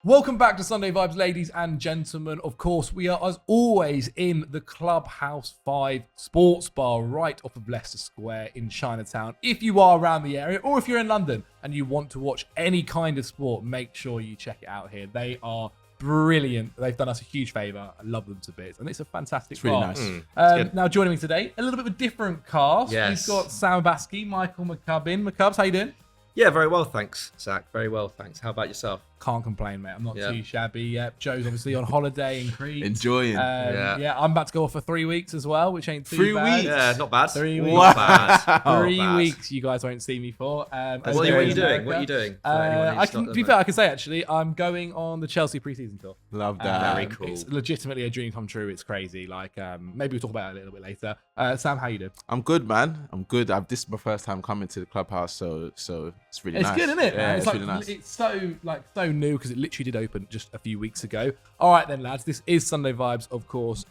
Welcome back to Sunday Vibes, ladies and gentlemen. Of course, we are, as always, in the Clubhouse 5 Sports Bar right off of Leicester Square in Chinatown. If you are around the area, or if you're in London and you want to watch any kind of sport, make sure you check it out here. They are brilliant. They've done us a huge favour. I love them to bits. And it's a fantastic bar. Really nice. Now, joining me today, a little bit of a different cast. Yes. We've got Sam Baskey, Michael McCubbin. McCubbs, how you doing? Yeah, very well, thanks, Zach. Very well, thanks. How about yourself? Can't complain, mate. I'm not too shabby yet. Joe's obviously on holiday in Crete. Enjoying. Yeah, I'm about to go off for 3 weeks as well, which ain't too 3 bad. weeks? Yeah, not bad. 3 weeks. Not bad. Three weeks you guys won't see me for. What are you doing? What are you doing? To be fair, I can say actually, I'm going on the Chelsea preseason tour. Love that. Very cool. It's legitimately a dream come true. It's crazy. Like, maybe we'll talk about it a little bit later. Sam, how you doing? I'm good, man. I'm good. This is my first time coming to the Clubhouse, so it's really nice. It's good, isn't it? Yeah, It's really nice. It's so new because it literally did open just a few weeks ago. All right then, lads. This is Sunday Vibes, of course.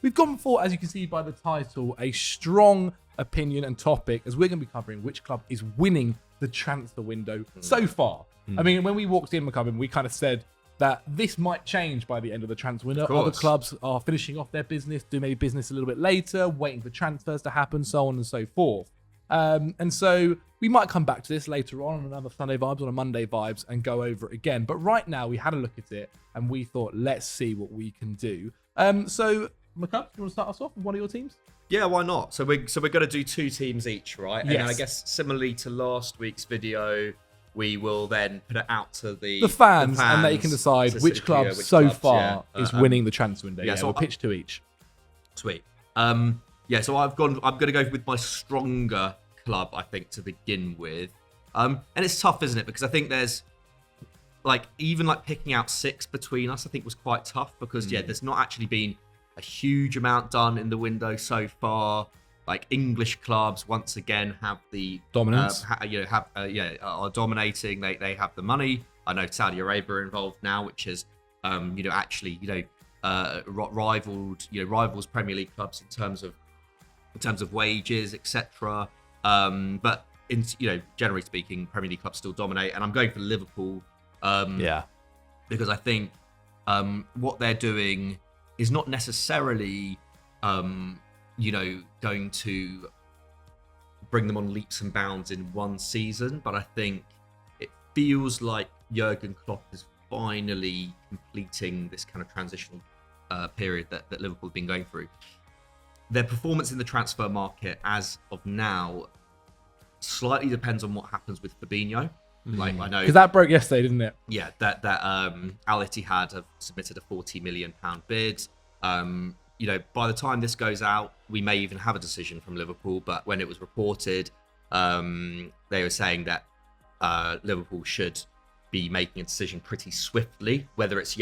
We've gone for, as you can see by the title, a strong opinion and topic, as we're going to be covering which club is winning the transfer window so far. I mean, when we walked in, McCubbin, we kind of said that this might change by the end of the transfer window. Other clubs are finishing off their business, do maybe business a little bit later, waiting for transfers to happen, so on and so forth. And so we might come back to this later on another Sunday Vibes, on a Monday Vibes, and go over it again. But right now, we had a look at it, and we thought, let's see what we can do. So, McCubb, you want to start us off with one of your teams? Yeah, why not? So we're going to do 2 teams each, right? Yes. And I guess similarly to last week's video, we will then put it out to the fans, and they can decide to which club far is winning the transfer window. Yeah, so we'll pitch to each. Sweet. So I'm going to go with my stronger club, I think, to begin with. And it's tough, isn't it? Because I think there's even picking out 6 between us, I think was quite tough because there's not actually been a huge amount done in the window so far. Like English clubs once again have the dominance, are dominating. They have the money. I know Saudi Arabia are involved now, which is rivals Premier League clubs in terms of wages, etc. But generally speaking, Premier League clubs still dominate, and I'm going for Liverpool. Because I think what they're doing is not necessarily going to bring them on leaps and bounds in one season, but I think it feels like Jurgen Klopp is finally completing this kind of transitional period that Liverpool have been going through. Their performance in the transfer market as of now slightly depends on what happens with Fabinho. I know because that broke yesterday, didn't it? Yeah, that Al Ittihad have submitted a £40 million bid. By the time this goes out, we may even have a decision from Liverpool. But when it was reported, they were saying that Liverpool should be making a decision pretty swiftly, whether it's a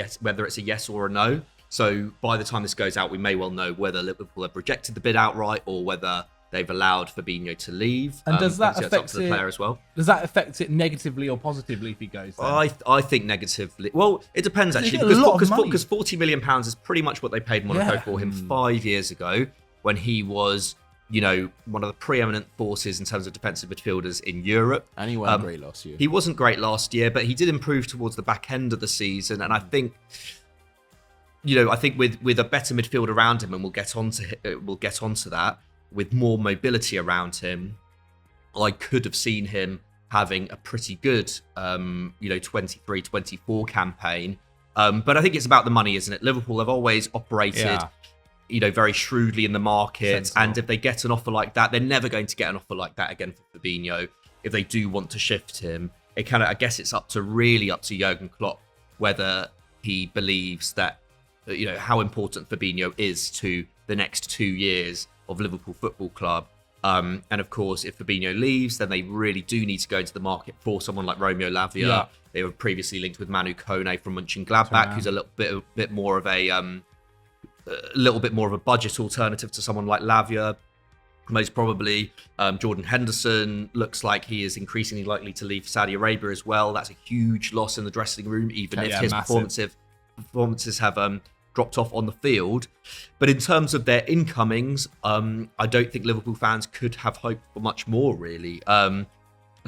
yes or a no. So by the time this goes out, we may well know whether Liverpool have rejected the bid outright or whether they've allowed Fabinho to leave. And does that affect up to the player as well? Does that affect it negatively or positively if he goes there? I think negatively. Well, it depends actually, because £40 million is pretty much what they paid Monaco for him 5 years ago, when he was one of the preeminent forces in terms of defensive midfielders in Europe. And he wasn't great last year. He wasn't great last year, but he did improve towards the back end of the season, and I think with a better midfield around him, and we'll get onto that, with more mobility around him, I could have seen him having a pretty good 23-24 campaign. But I think it's about the money, isn't it? Liverpool have always operated very shrewdly in the market. Sensible. And if they get an offer like that, they're never going to get an offer like that again for Fabinho. If they do want to shift him, I guess it's up to Jurgen Klopp whether he believes that how important Fabinho is to the next 2 years of Liverpool Football Club. And of course, if Fabinho leaves, then they really do need to go into the market for someone like Romeo Lavia. Yeah. They were previously linked with Manu Kone from Mönchengladbach, who's a little bit more of a budget alternative to someone like Lavia. Most probably, Jordan Henderson looks like he is increasingly likely to leave Saudi Arabia as well. That's a huge loss in the dressing room, even if his performances have dropped off on the field. But in terms of their incomings, I don't think Liverpool fans could have hoped for much more, really.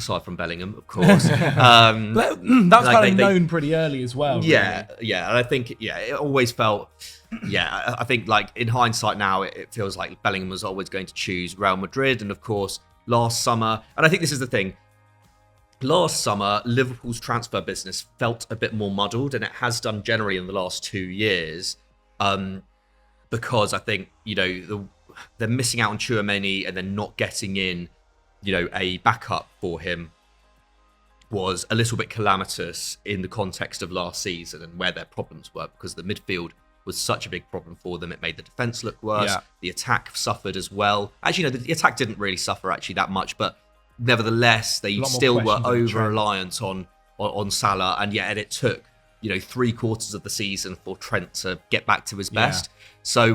aside from Bellingham, of course. That was like kind of known pretty early as well. Yeah, really. yeah, and I think it always felt. Yeah, I think like in hindsight now, it feels like Bellingham was always going to choose Real Madrid, and of course last summer. And I think this is the thing. Last summer, Liverpool's transfer business felt a bit more muddled, and it has done generally in the last 2 years, because I think they're missing out on Tchouaméni and then not getting in, a backup for him was a little bit calamitous in the context of last season and where their problems were, because the midfield was such a big problem for them. It made the defense look worse. Yeah. The attack suffered as well. Actually, the attack didn't really suffer actually that much, but nevertheless, they still were over-reliant on Salah, and yet it took 3/4 of the season for Trent to get back to his best. So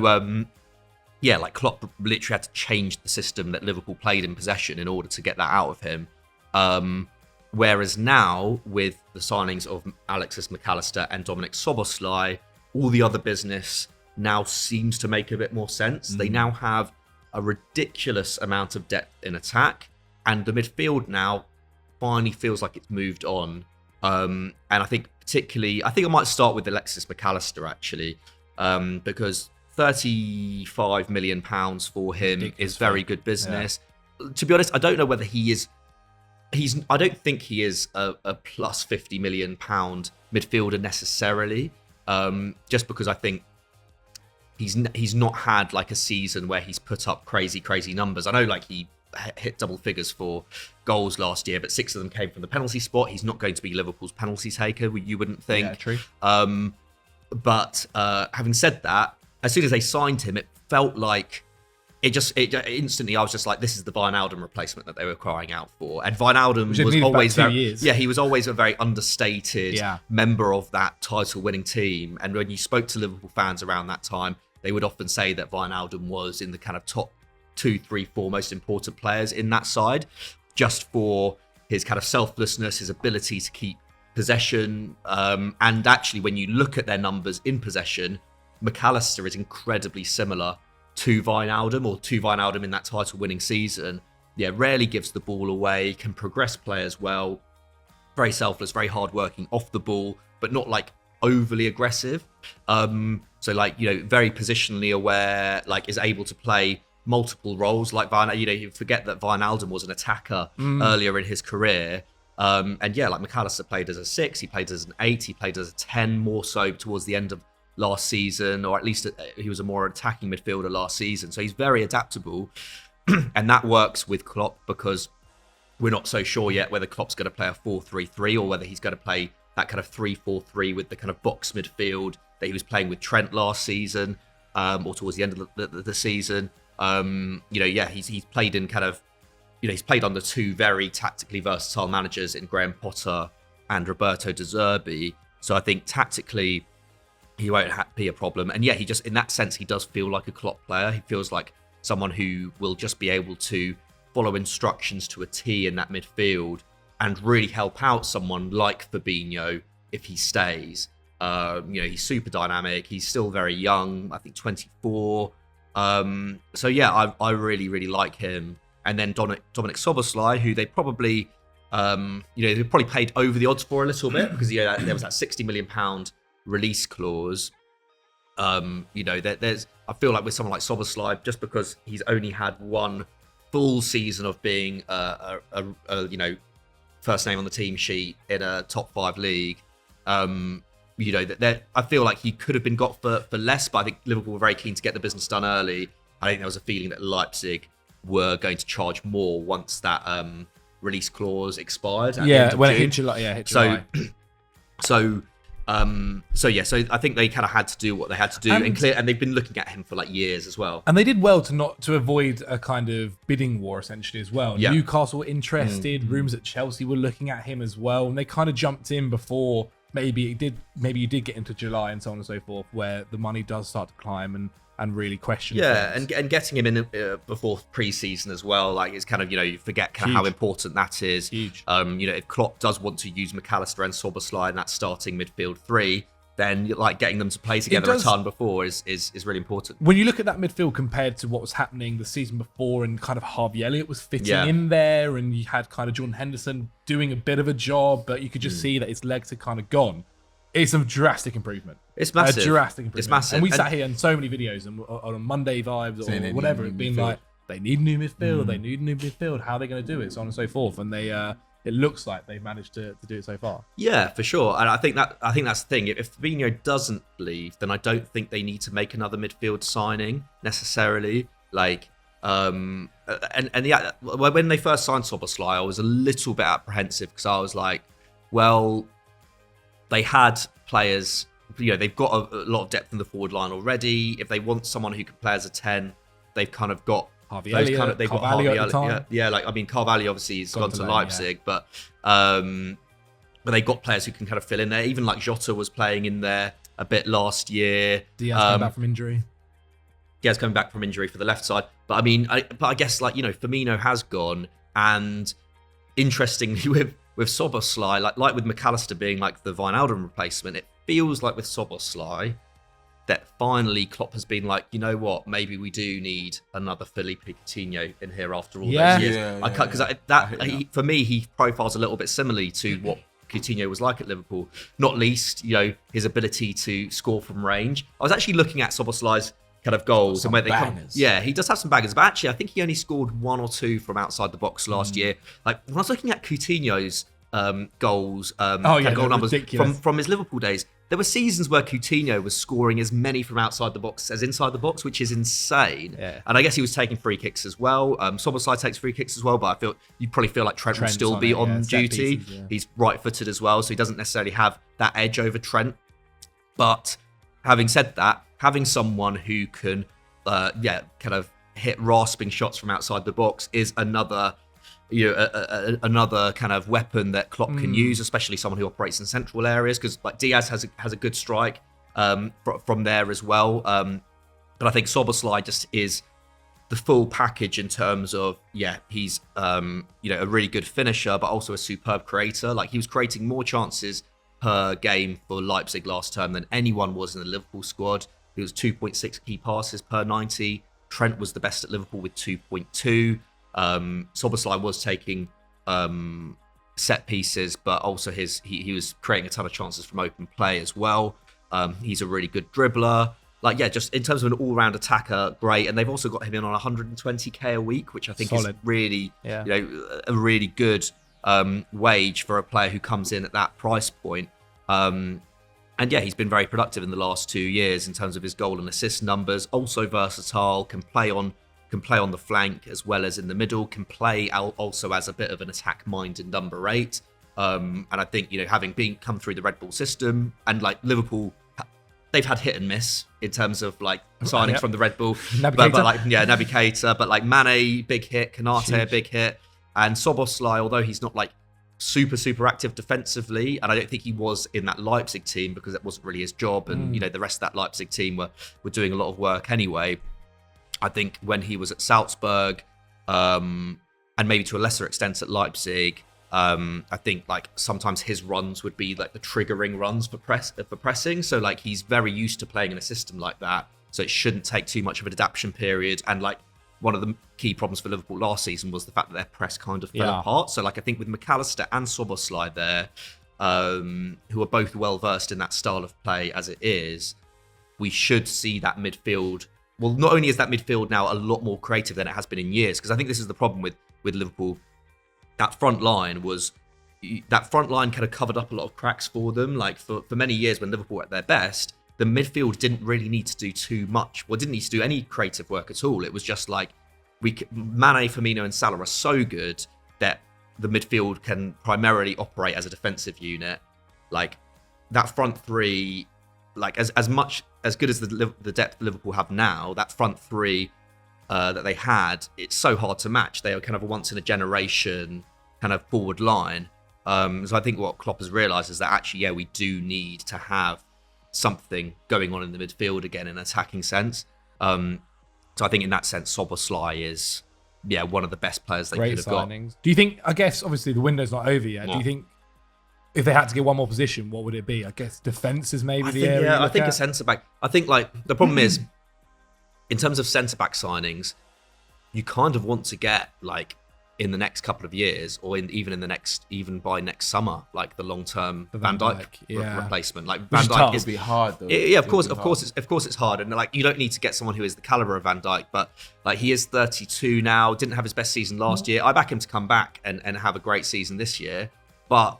like Klopp literally had to change the system that Liverpool played in possession in order to get that out of him. Whereas now, with the signings of Alexis McAllister and Dominic Szoboszlai, all the other business now seems to make a bit more sense. They now have a ridiculous amount of depth in attack, and the midfield now finally feels like it's moved on. And I think I might start with Alexis McAllister actually, because £35 million for him is very good business. Yeah. To be honest, I don't know whether he is. I don't think he is a plus £50 million midfielder necessarily. Just because I think he's not had like a season where he's put up crazy numbers. I know like he hit double figures for goals last year, but 6 of them came from the penalty spot. He's not going to be Liverpool's penalty taker, you wouldn't think. Yeah, true. But having said that, as soon as they signed him, it felt like it instantly I was just like, this is the Wijnaldum replacement that they were crying out for. And Wijnaldum was always he was always a very understated member of that title-winning team. And when you spoke to Liverpool fans around that time, they would often say that Wijnaldum was in the kind of top 2, 3, 4 most important players in that side, just for his kind of selflessness, his ability to keep possession. And actually, when you look at their numbers in possession, McAllister is incredibly similar to Wijnaldum in that title-winning season. Yeah, rarely gives the ball away, can progress players well, very selfless, very hard-working off the ball, but not like overly aggressive. So like, very positionally aware, like is able to play multiple roles. Like you forget that Wijnaldum was an attacker earlier in his career. And yeah, like McAllister played as a 6, he played as an 8, he played as a 10 more so towards the end of last season, or at least he was a more attacking midfielder last season. So he's very adaptable. And that works with Klopp because we're not so sure yet whether Klopp's going to play a 4-3-3 or whether he's going to play that kind of 3-4-3 with the kind of box midfield that he was playing with Trent last season, or towards the end of the season. He's played in kind of, he's played under 2 very tactically versatile managers in Graham Potter and Roberto De Zerbi. So I think tactically he won't be a problem. And yeah, he just, in that sense, he does feel like a Klopp player. He feels like someone who will just be able to follow instructions to a T in that midfield and really help out someone like Fabinho if he stays. He's super dynamic. He's still very young, I think 24. So yeah, I really, really like him. And then Dominic Szoboszlai, who they probably, they probably paid over the odds for a little bit because there was that £60 million release clause. There's, I feel like with someone like Szoboszlai, just because he's only had one full season of being a first name on the team sheet in a top 5 league, I feel like he could have been got for less, but I think Liverpool were very keen to get the business done early. I think there was a feeling that Leipzig were going to charge more once that release clause expired. When it hit July. So I think they kind of had to do what they had to do, and they've been looking at him for like years as well. And they did well to avoid a kind of bidding war essentially as well. Yeah. Newcastle were interested, rumours that Chelsea were looking at him as well, and they kind of jumped in before maybe you did get into July and so on and so forth, where the money does start to climb and really question things. and getting him in before pre-season as well, like it's kind of, you forget kind of how important that is. Huge. If Klopp does want to use McAllister and Szoboszlai in that starting midfield 3, then like getting them to play together a does- ton before is really important. When you look at that midfield compared to what was happening the season before, and kind of Harvey Elliott was fitting Yeah. in there, and you had kind of Jordan Henderson doing a bit of a job, but you could just see that his legs had kind of gone. It's a drastic improvement. It's massive. A drastic improvement. It's massive. And we And- sat here in so many videos and on Monday Vibes Saying they or need whatever, new it being midfield. like, they need new midfield, they need new midfield, how are they going to do it, so on and so forth. And they, it looks like they've managed to do it so far. Yeah, for sure. And I think that's the thing. If Fabinho doesn't leave, then I don't think they need to make another midfield signing necessarily. Like, and yeah, when they first signed Szoboszlai, I was a little bit apprehensive because I was like, well, they had players, they've got a lot of depth in the forward line already. If they want someone who can play as a 10, they've kind of got Harvey those Elliott, kind of, they've got Carvalho Harvey at the Elliott. time. Yeah, like, I mean, Carvalho obviously has gone to Lane, Leipzig, but they've got players who can kind of fill in there. Even like Jota was playing in there a bit last year. Diaz came back from injury. Diaz coming back from injury for the left side. But I mean, I guess like, Firmino has gone, and interestingly with Szoboszlai, like with McAllister being like the Wijnaldum replacement, it feels like with Szoboszlai that finally Klopp has been like, you know what, maybe we do need another Felipe Coutinho in here after all Yeah. those years. Yeah, Because for me, he profiles a little bit similarly to what Coutinho was like at Liverpool. Not least, his ability to score from range. I was actually looking at Szoboszlai's kind of goals Some and where they come. bangers. Yeah, he does have some bangers, but actually, I think he only scored 1 or 2 from outside the box last year. Like when I was looking at Coutinho's goals, goal numbers ridiculous. from his Liverpool days, there were seasons where Coutinho was scoring as many from outside the box as inside the box, which is insane. Yeah. And I guess he was taking free kicks as well. Szoboszlai takes free kicks as well, but you probably feel like Trent will Trent's still on be it, on yeah, set duty. pieces, yeah. He's right-footed as well, so he doesn't necessarily have that edge over Trent. But having said that, having someone who can, kind of hit rasping shots from outside the box is another, another kind of weapon that Klopp can use, especially someone who operates in central areas. Because like Diaz has a good strike from there as well. But I think Szoboszlai just is the full package in terms of he's a really good finisher, but also a superb creator. Like he was creating more chances per game for Leipzig last term than anyone was in the Liverpool squad. It was 2.6 key passes per 90. Trent was the best at Liverpool with 2.2. Szoboszlai was taking set pieces, but also he was creating a ton of chances from open play as well. He's a really good dribbler. Just in terms of an all-round attacker, great. And they've also got him in on 120k a week, which I think is really, a really good wage for a player who comes in at that price point. And he's been very productive in the last 2 years in terms of his goal and assist numbers. Also versatile, can play on the flank as well as in the middle, can play also as a bit of an attack-minded number 8. And I think, having come through the Red Bull system, and like Liverpool, they've had hit and miss in terms of like signings from the Red Bull. Naby Naby Keita, but like Mane, big hit, Konate, a big hit. And Szoboszlai, although he's not like super active defensively, and I don't think he was in that Leipzig team because that wasn't really his job, and the rest of that Leipzig team were doing a lot of work anyway. I think when he was at Salzburg, and maybe to a lesser extent at Leipzig, I think like sometimes his runs would be like the triggering runs for pressing. So like he's very used to playing in a system like that, so it shouldn't take too much of an adaptation period. And like one of the key problems for Liverpool last season was the fact that their press kind of fell apart. So like I think with McAllister and Szoboszlai there, who are both well versed in that style of play as it is, we should see that midfield. Well, not only is that midfield now a lot more creative than it has been in years, because I think this is the problem with Liverpool. That front line kind of covered up a lot of cracks for them. Like for many years when Liverpool were at their best, the midfield didn't really need to do too much. Well, didn't need to do any creative work at all. It was just like Mane, Firmino, and Salah are so good that the midfield can primarily operate as a defensive unit. Like that front three, like as good as the depth Liverpool have now, that front three that they had, it's so hard to match. They are kind of a once in a generation kind of forward line. So I think what Klopp has realised is that actually, we do need to have something going on in the midfield again in an attacking sense. So I think in that sense, Szoboszlai is one of the best players they could have got. Do you think? I guess obviously the window's not over yet. No. Do you think if they had to get one more position, what would it be? I guess defence is maybe the area. Yeah, I think a centre back. I think like the problem is, in terms of centre back signings, you kind of want to get like in the next couple of years, or even by next summer, like the long-term Van Dijk replacement. Like Van Dijk is be hard though. Yeah, of course it's hard, and like you don't need to get someone who is the caliber of Van Dijk, but like he is 32 now, didn't have his best season last year. I back him to come back and have a great season this year, but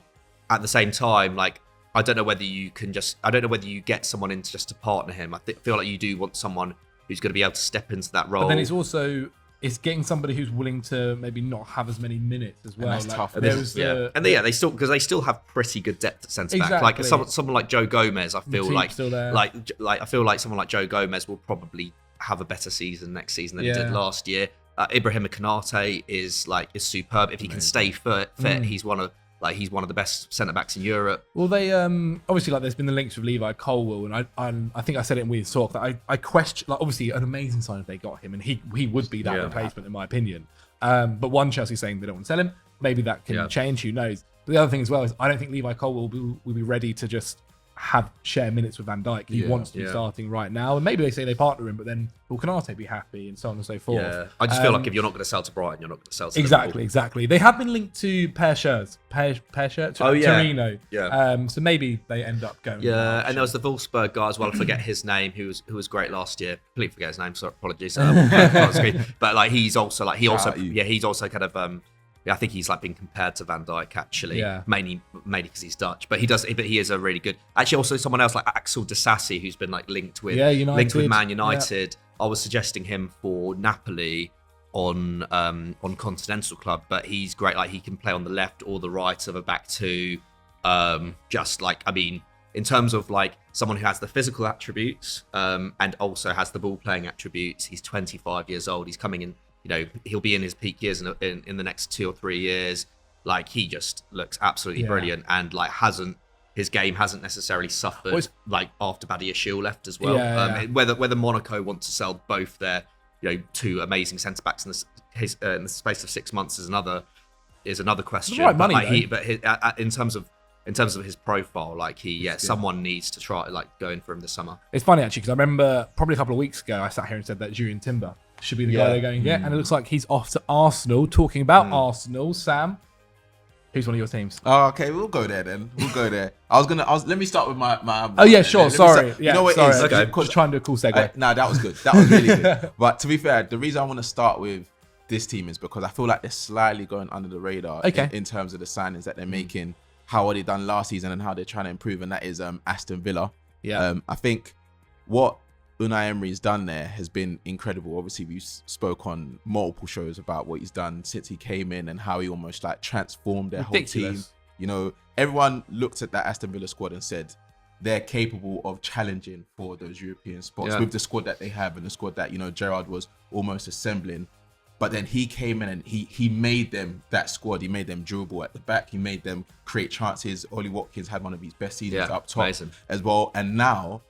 at the same time, like I don't know whether you get someone in just to partner him. I feel like you do want someone who's going to be able to step into that role. But then it's getting somebody who's willing to maybe not have as many minutes as well. And that's tough. They still have pretty good depth at centre back. Like someone like Joe Gomez, I feel like I feel like someone like Joe Gomez will probably have a better season next season than he did last year. Ibrahima Konate is superb. If he can stay fit, he's one of the best centre backs in Europe. Well, they obviously there's been the links with Levi Colwill, and I think I said it in Weird Talk that I question, like, obviously an amazing sign if they got him, and he would be that replacement in my opinion. But one, Chelsea saying they don't want to sell him. Maybe that can change. Who knows? But the other thing as well is I don't think Levi Colwill will be ready to just share minutes with Van Dijk. He wants to be starting right now, and maybe they say they partner him, but then will Canate be happy and so on and so forth. Yeah, I just feel like if you're not going to sell to Brighton, you're not going to sell to Liverpool. Exactly. They have been linked to Torino. Yeah. So maybe they end up going. Yeah, and there was the Wolfsburg guy as well. I forget his name. Who was great last year. Completely forget his name. So apologies. But like he's also kind of. I think he's like been compared to Van Dijk actually, mainly because he's Dutch. But he is a really good. Actually, also someone else like Axel Disasi, who's been like linked with Man United. Yeah. I was suggesting him for Napoli on Continental Club, but he's great. Like he can play on the left or the right of a back two. In terms of like someone who has the physical attributes and also has the ball playing attributes. He's 25 years old. He's coming in. He'll be in his peak years in the next 2 or 3 years. Like he just looks absolutely brilliant, and like his game hasn't necessarily suffered like after Badiashile left as well. Whether Monaco want to sell both their two amazing centre backs in the space of 6 months is another question. Right money, but in terms of his profile, like someone needs to try like going for him this summer. It's funny actually because I remember probably a couple of weeks ago I sat here and said that Julian Timber should be the guy they're going to get, and it looks like he's off to Arsenal. Talking about Arsenal, Sam, who's one of your teams? Oh, okay, we'll go there then. We'll go there. Let me start with my. Oh yeah, sure. Sorry. You know what it is? Okay. Just trying to do a cool segue. No, that was good. That was really good. But to be fair, the reason I want to start with this team is because I feel like they're slightly going under the radar in terms of the signings that they're making, how they done last season, and how they're trying to improve, and that is Aston Villa. Yeah. I think what Unai Emery's done there has been incredible. Obviously, we spoke on multiple shows about what he's done since he came in and how he almost like transformed their whole team. Everyone looked at that Aston Villa squad and said they're capable of challenging for those European spots with the squad that they have and the squad that Gerrard was almost assembling. But then he came in and he made them that squad. He made them durable at the back. He made them create chances. Ollie Watkins had one of his best seasons up top as well. And now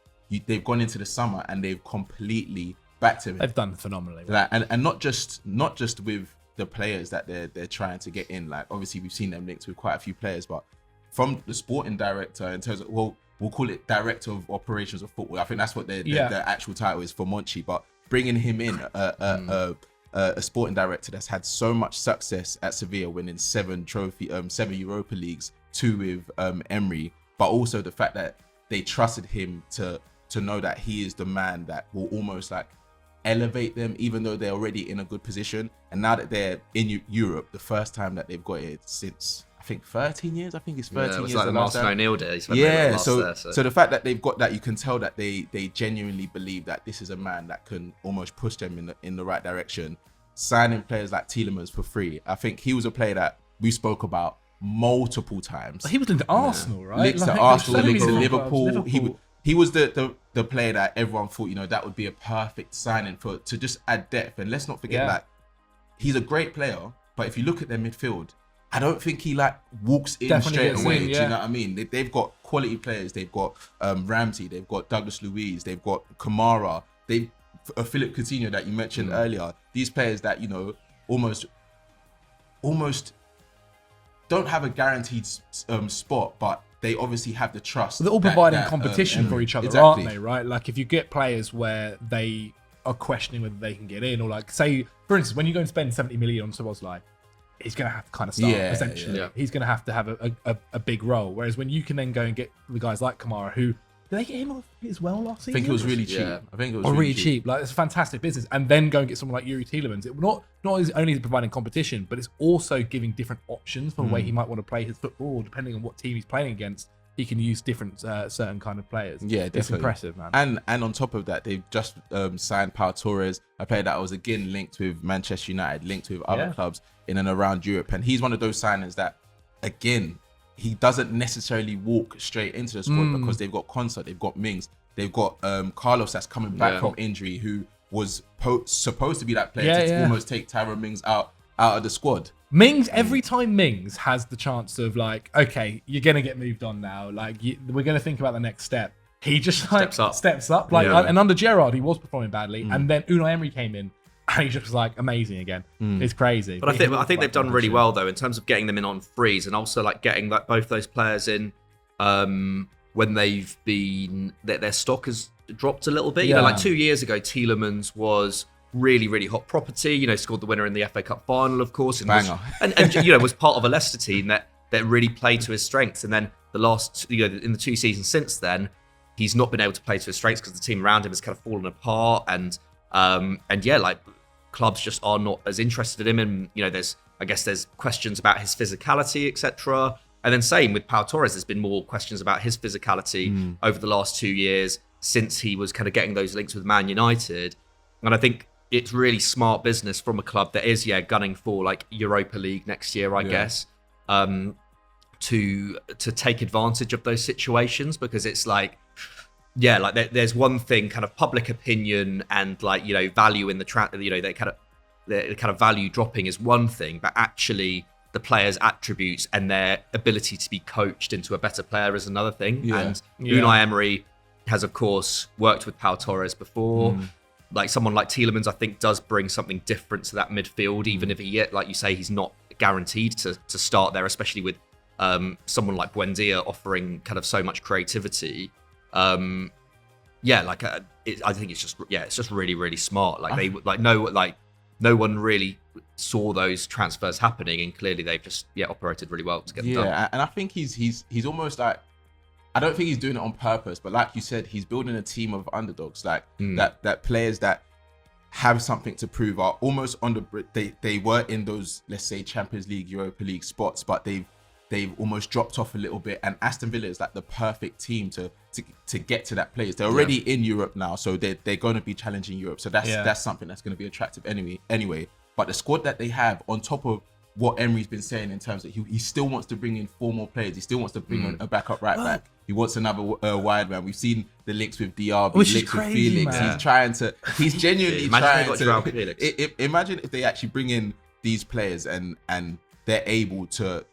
they've gone into the summer and they've completely backed him. They've done phenomenally. And not just with the players that they're trying to get in. Like obviously we've seen them linked with quite a few players, but from the sporting director in terms of we'll call it director of operations of football. I think that's what their actual title is for Monchi. But bringing him in a sporting director that's had so much success at Sevilla, winning 7 Europa Leagues, 2 with Emery, but also the fact that they trusted him to know that he is the man that will almost like elevate them, even though they're already in a good position. And now that they're in Europe, the first time that they've got it since I think 13 years. I think it's 13 years. It was like the Martin O'Neill days. So the fact that they've got that, you can tell that they genuinely believe that this is a man that can almost push them in the right direction. Signing players like Tielemans for free. I think he was a player that we spoke about multiple times. He was linked to Arsenal, right? Linked to Arsenal, linked to Liverpool. He was the player that everyone thought, that would be a perfect signing to just add depth. And let's not forget that he's a great player, but if you look at their midfield, I don't think he like walks in straight away. Do you know what I mean? They've got quality players. They've got Ramsey. They've got Douglas Luiz. They've got Kamara. They've Philip Coutinho that you mentioned earlier. These players that almost don't have a guaranteed spot, but they obviously have the trust. They're all providing competition for each other, exactly. aren't they? Right? Like if you get players where they are questioning whether they can get in, or like say, for instance, when you go and spend 70 million on Szoboszlai, he's going to have to kind of start, essentially. Yeah. He's going to have a big role. Whereas when you can then go and get the guys like Kamara, who, did they get him as well last season? I think it was really cheap. Yeah. I think it was really cheap. Like, it's a fantastic business. And then go and get someone like Yuri Tielemans. It not only is providing competition, but it's also giving different options for the way he might want to play his football, depending on what team he's playing against. He can use different certain kind of players. Yeah, definitely. It's impressive, man. And on top of that, they've just signed Pau Torres, a player that was again linked with Manchester United, linked with other clubs in and around Europe. And he's one of those signings that, again, he doesn't necessarily walk straight into the squad because they've got Konsa, they've got Mings, they've got Carlos that's coming back from injury, who was supposed to be that player to almost take Tyrone Mings out of the squad. Mings, every time Mings has the chance of like, okay, you're going to get moved on now. Like, we're going to think about the next step. He just like steps up. Like, and under Gerrard, he was performing badly. And then Unai Emery came in and he just was like amazing again. It's crazy. But I think they've done really well though, in terms of getting them in on frees and also like getting like both those players in when they've been, their stock has dropped a little bit. You know, like 2 years ago, Tielemans was really, really hot property, you know, scored the winner in the FA Cup final, of course, and you know, was part of a Leicester team that really played to his strengths. And then the last, you know, in the 2 seasons since then, he's not been able to play to his strengths because the team around him has kind of fallen apart. And yeah, like clubs just are not as interested in him. And, you know, there's questions about his physicality, etc. And then same with Pau Torres, there's been more questions about his physicality over the last 2 years since he was kind of getting those links with Man United. And I think it's really smart business from a club that is, gunning for like Europa League next year, I guess, to take advantage of those situations, because it's like, there's one thing, kind of public opinion and like, you know, value in the you know, the kind of value dropping is one thing, but actually the players' attributes and their ability to be coached into a better player is another thing. And Unai Emery has, of course, worked with Pau Torres before. Like someone like Tielemans, I think, does bring something different to that midfield, even if he, like you say, he's not guaranteed to start there, especially with someone like Buendia offering kind of so much creativity. I think it's just really, really smart. Like no one really saw those transfers happening, and clearly they've just operated really well to get them done. Yeah, and I think he's almost like, I don't think he's doing it on purpose, but like you said, he's building a team of underdogs, like that players that have something to prove, are almost on the they were in those, let's say, Champions League, Europa League spots, but they've almost dropped off a little bit. And Aston Villa is like the perfect team to get to that place. They're already in Europe now, so they're going to be challenging Europe. So that's something that's going to be attractive anyway. But the squad that they have, on top of what Emery's been saying in terms of he still wants to bring in 4 more players. He still wants to bring in a backup right back. He wants another wide man. We've seen the links with Diaby, links with Felix. Man. He's genuinely trying to. Imagine if they actually bring in these players and they're able to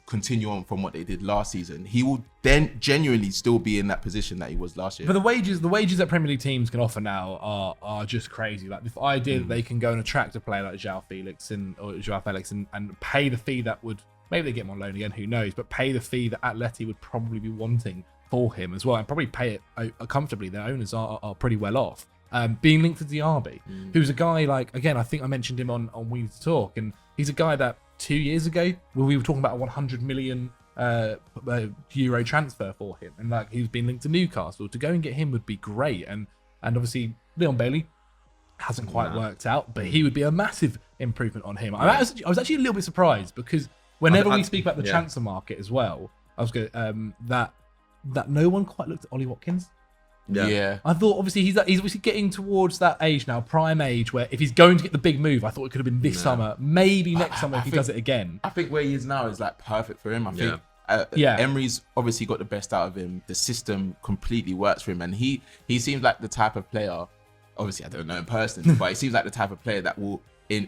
continue on from what they did last season. He will then genuinely still be in that position that he was last year. But the wages that Premier League teams can offer now are just crazy. Like the idea that they can go and attract a player like João Felix and pay the fee that would, maybe they get him on loan again, who knows, but pay the fee that Atleti would probably be wanting for him as well, and probably pay it comfortably. Their owners are pretty well off. Being linked to Diaby, who's a guy like, again, I think I mentioned him on We Need to Talk, and he's a guy that 2 years ago, where we were talking about a 100 million euro transfer for him, and like he's been linked to Newcastle. To go and get him would be great, and obviously Leon Bailey hasn't quite worked out, but he would be a massive improvement on him. I was actually a little bit surprised, because whenever we speak about the transfer market as well, I was going that no one quite looked at Ollie Watkins. Yeah. I thought obviously he's obviously getting towards that age now, prime age, where if he's going to get the big move, I thought it could have been this summer, maybe next summer if he does it again. I think where he is now is like perfect for him. I think Emery's obviously got the best out of him. The system completely works for him, and he seems like the type of player. Obviously, I don't know him personally, but he seems like the type of player that will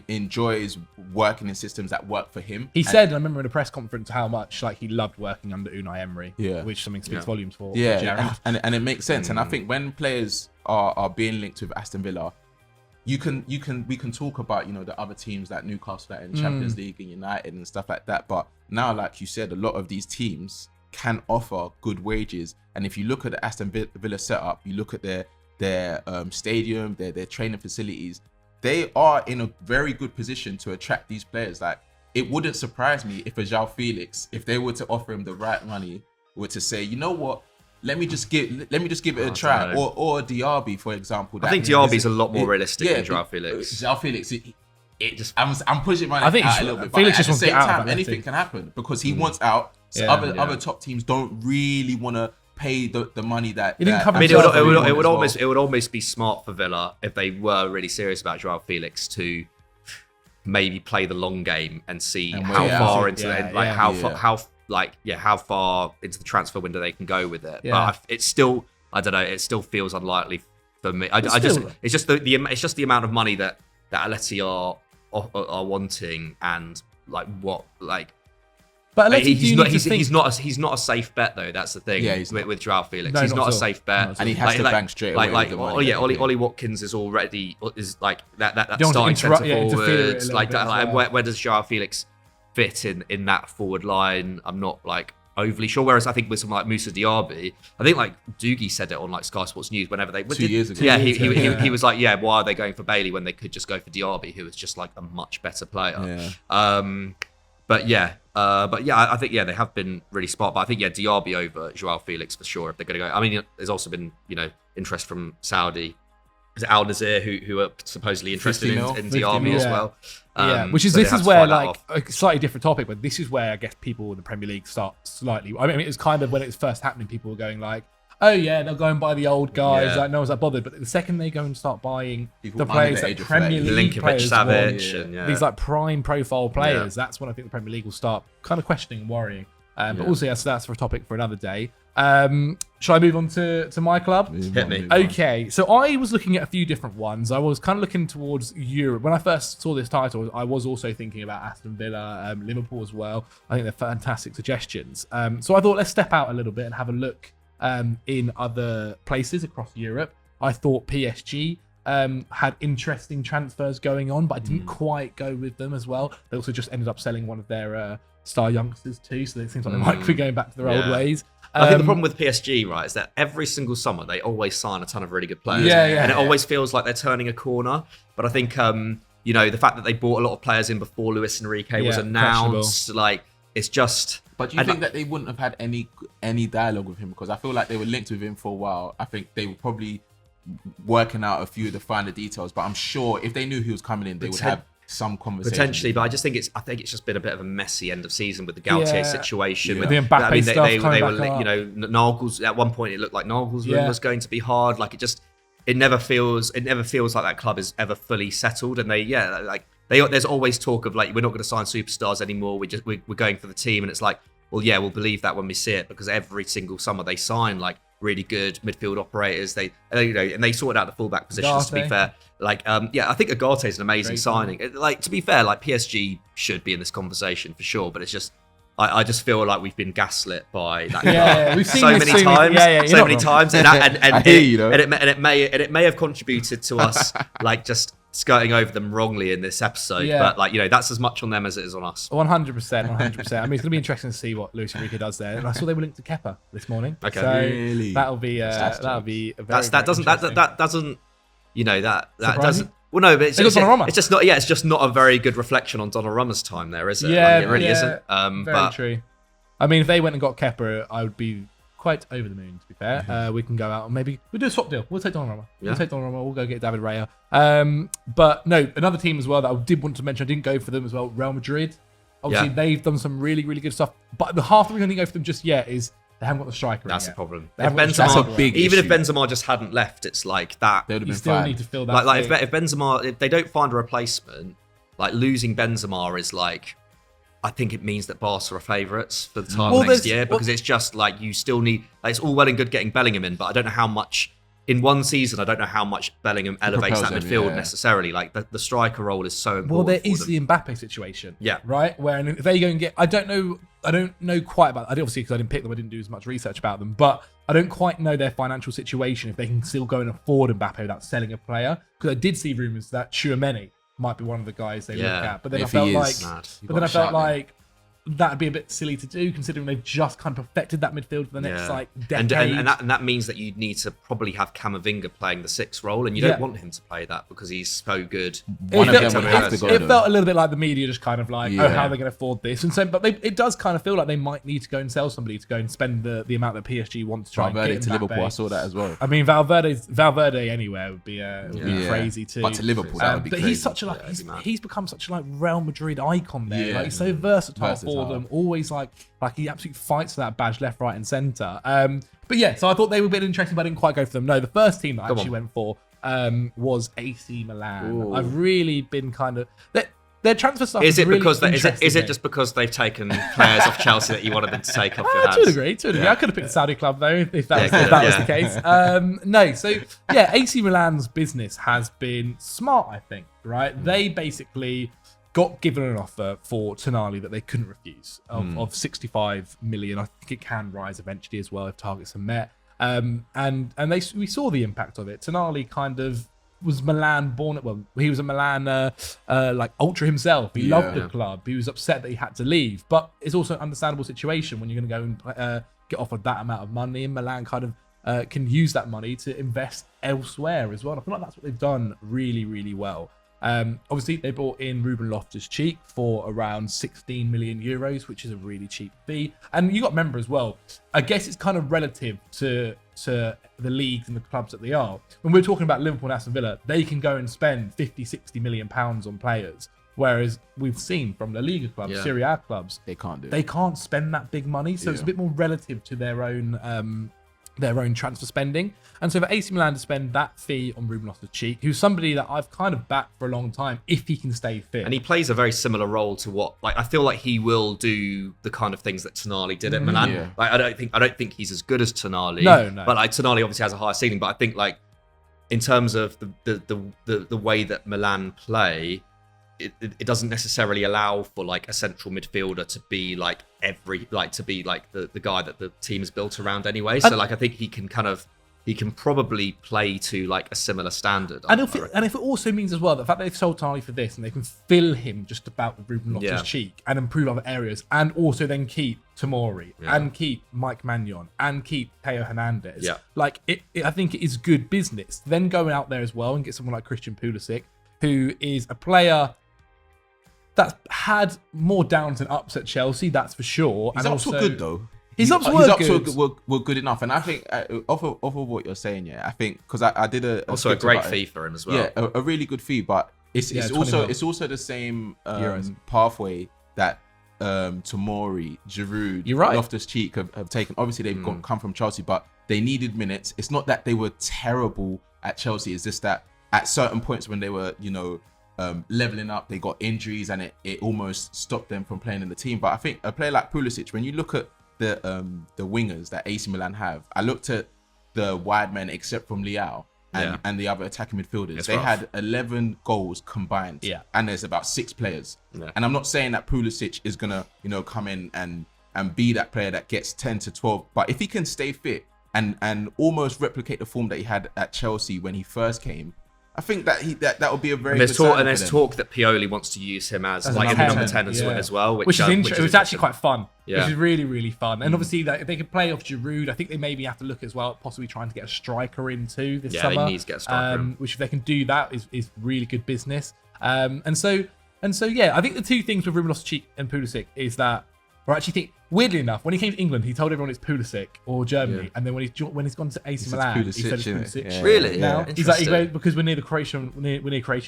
enjoys working in systems that work for him. He said, I remember in a press conference, how much like he loved working under Unai Emery, which something speaks volumes for. Yeah, and it makes sense. And I think when players are being linked with Aston Villa, we can talk about, you know, the other teams like Newcastle that are in Champions League and United and stuff like that. But now, like you said, a lot of these teams can offer good wages. And if you look at the Aston Villa setup, you look at their stadium, their training facilities, they are in a very good position to attract these players. Like, it wouldn't surprise me if a João Felix, if they were to offer him the right money, were to say, you know what, let me just give it a try, or Diaby, for example. I think Diaby's a lot more realistic than João Felix. João Felix, I'm pushing my I think out a little bit, but Felix at just the wants to same get out of time, that anything thing. can happen because he wants out. So other top teams don't really want to pay the money that. He didn't come I mean, himself it would almost be smart for Villa if they were really serious about João Felix to maybe play the long game and see how far into how far into the transfer window they can go with it. Yeah. But it's still, I don't know, it still feels unlikely for me. It's just the amount of money that Atleti are wanting, and like what like. But he's not a safe bet though. That's the thing with João Felix. No, he's not a at all. safe bet, and he has to bank straight away. Ollie Watkins is already like that don't want starting to centre forward. Like Where does João Felix fit in that forward line? I'm not like overly sure. Whereas I think with someone like Moussa Diaby, I think like Doogie said it on like Sky Sports News whenever they 2 years ago. Yeah, he was like, yeah, why are they going for Bailey when they could just go for Diaby, who is just like a much better player. I think they have been really smart. But I think Diaby over João Felix for sure if they're going to go. I mean, there's also been interest from Saudi. Is it Al Nazir who are supposedly interested in Diaby as well? Which is so this they is have to where fight that like off. a slightly different topic, but this is where I guess people in the Premier League start slightly. I mean, it's kind of when it was first happening, people were going like, "Oh yeah, they'll go and buy the old guys." Yeah. Like no one's that bothered. But the second they go and start buying People the under players the that age of Premier 30. League Milinkovic, players Savic, want, and these like prime profile players, Yeah. that's when I think the Premier League will start kind of questioning and worrying. But also, that's for a topic for another day. Shall I move on to my club? Hit me. Okay, so I was looking at a few different ones. I was kind of looking towards Europe. When I first saw this title, I was also thinking about Aston Villa, Liverpool as well. I think they're fantastic suggestions. So I thought let's step out a little bit and have a look in other places across Europe. I thought PSG had interesting transfers going on, but I didn't quite go with them as well. They also just ended up selling one of their star youngsters too, so it seems like they might be going back to their old ways. I think the problem with PSG, right, is that every single summer they always sign a ton of really good players. And it always feels like they're turning a corner. But I think, the fact that they bought a lot of players in before Luis Enrique was announced, like, it's just... But do you think that they wouldn't have had any dialogue with him? Because I feel like they were linked with him for a while. I think they were probably working out a few of the finer details. But I'm sure if they knew he was coming in, they would have some conversation. Potentially, but I think it's just been a bit of a messy end of season with the Gautier situation. With the Mbappe stuff they coming were, back up. Nagels at one point it looked like Nagels was going to be hard. Like it never feels like that club is ever fully settled. And there's always talk of like we're not going to sign superstars anymore. We're going for the team, and it's like, well, yeah, we'll believe that when we see it, because every single summer they sign like really good midfield operators. And they sorted out the fullback positions. To be fair, I think Agate is an amazing signing. To be fair, like PSG should be in this conversation for sure, but it's just I just feel like we've been gaslit by that we've seen so this many times, so many times, and it may have contributed to us like just skirting over them wrongly in this episode, but that's as much on them as it is on us. 100%. I mean, it's going to be interesting to see what Luis Enrique does there. And I saw they were linked to Kepa this morning. Okay, so really? that'll be Well, no, but it's just not a very good reflection on Donnarumma's time there, is it? Yeah, it really isn't. Very true. I mean, if they went and got Kepa, I would be quite over the moon, to be fair. We can go out and maybe we'll do a swap deal. We'll take Donnarumma. We'll go get David Raya. But no, another team as well that I did want to mention, I didn't go for them as well, Real Madrid. Obviously, they've done some really, really good stuff. But the half the reason I didn't go for them just yet is they haven't got the striker. That's in the yet. problem. That's a big even issue. if Benzema just hadn't left, it's like that. They would have You been still fine. need to fill that. Like if Benzema, if they don't find a replacement, like losing Benzema is like, I think it means that Barca are favourites for the title next year, because it's just like you still need. Like, it's all well and good getting Bellingham in, but I don't know how much in one season. I don't know how much Bellingham elevates that midfield necessarily. Like the striker role is so important. Well, there is them. the Mbappe situation. Yeah. Right? Where if they go and get, I don't know quite about, obviously because I didn't pick them, I didn't do as much research about them, but I don't quite know their financial situation if they can still go and afford Mbappe without selling a player. Because I did see rumours that Tchouaméni might be one of the guys they look at. But then I felt like that'd be a bit silly to do, considering they've just kind of perfected that midfield for the next decade. And that means that you need to probably have Camavinga playing the 6th role, and you don't want him to play that because he's so good. It felt a little bit like the media just kind of like, how are they going to afford this? And so, but it does kind of feel like they might need to go and sell somebody to go and spend the amount that PSG wants to try and get to Liverpool. I saw that as well. I mean, Valverde anywhere would be crazy too. But to Liverpool, that would be crazy. He's such a he's become such a Real Madrid icon there. Like, he's so versatile for them. Always like he absolutely fights for that badge left, right, and centre. But yeah, so I thought they were a bit interesting, but I didn't quite go for them. No, the first team that I actually went for was AC Milan. Ooh. I've really been kind of their transfer stuff. Is it really because is it just because they've taken players off Chelsea that you wanted them to take off your hands? To a degree. I could have picked a Saudi club though if that was the case. No, so yeah, AC Milan's business has been smart, I think. Right, they basically got given an offer for Tonali that they couldn't refuse of 65 million. I think it can rise eventually as well if targets are met. And we saw the impact of it. Tonali kind of was Milan born. Well, he was a Milan like ultra himself. He loved the club. He was upset that he had to leave, but it's also an understandable situation when you're going to go and get offered that amount of money. And Milan kind of can use that money to invest elsewhere as well. I feel like that's what they've done really, really well. Obviously, they brought in Ruben Loftus-Cheek for around 16 million euros, which is a really cheap fee. And you got to remember as well, I guess it's kind of relative to the leagues and the clubs that they are. When we're talking about Liverpool and Aston Villa, they can go and spend 50, 60 million pounds on players. Whereas we've seen from La Liga clubs, Serie A clubs, they can't spend that big money. So it's a bit more relative to their own transfer spending. And so for AC Milan to spend that fee on Ruben Loftus-Cheek, who's somebody that I've kind of backed for a long time, if he can stay fit. And he plays a very similar role to what, like, I feel like he will do the kind of things that Tonali did at Milan. Yeah. Like, I don't think he's as good as Tonali. No. But like Tonali obviously has a higher ceiling. But I think like in terms of the way that Milan play, it doesn't necessarily allow for like a central midfielder to be like the guy that the team is built around anyway. So like I think he can probably play to like a similar standard. And if it also means as well the fact that they've sold Tonali for this and they can fill him just about with Ruben Loftus-Cheek and improve other areas, and also then keep Tomori and keep Mike Maignan and keep Theo Hernandez. Yeah. Like I think it is good business. Then going out there as well and get someone like Christian Pulisic, who is a player that's had more downs and ups at Chelsea, that's for sure. He's up to good though. His ups were good enough, and I think off of what you're saying, I think because I did a great fee for him as well. Yeah, a really good fee, but it's also the same pathway that Tomori, Giroud, Loftus-Cheek have taken. Obviously, they've come from Chelsea, but they needed minutes. It's not that they were terrible at Chelsea. It's just that at certain points when they were, leveling up, they got injuries, and it almost stopped them from playing in the team. But I think a player like Pulisic, when you look at the wingers that AC Milan have, I looked at the wide men except from Leao and the other attacking midfielders. They had 11 goals combined, and there's about 6 players. Yeah. And I'm not saying that Pulisic is gonna come in and be that player that gets 10 to 12, but if he can stay fit and almost replicate the form that he had at Chelsea when he first came, I think that would be a very good sign. And there's talk that Pioli wants to use him as like a number 10 as well, which is interesting. It was actually quite fun, which is really, really fun. And obviously, they could play off Giroud. I think they maybe have to look as well, possibly trying to get a striker in too this summer. Yeah, they need to get a striker in. Which if they can do that is really good business. And so I think the two things with Ruben Loftus-Cheek and Pulisic is that, or actually think, weirdly enough, when he came to England, he told everyone it's Pulisic or Germany, and then when he's gone to AC Milan, he said it's Pulisic. Yeah. Really? Now he's like, because we're near Croatia,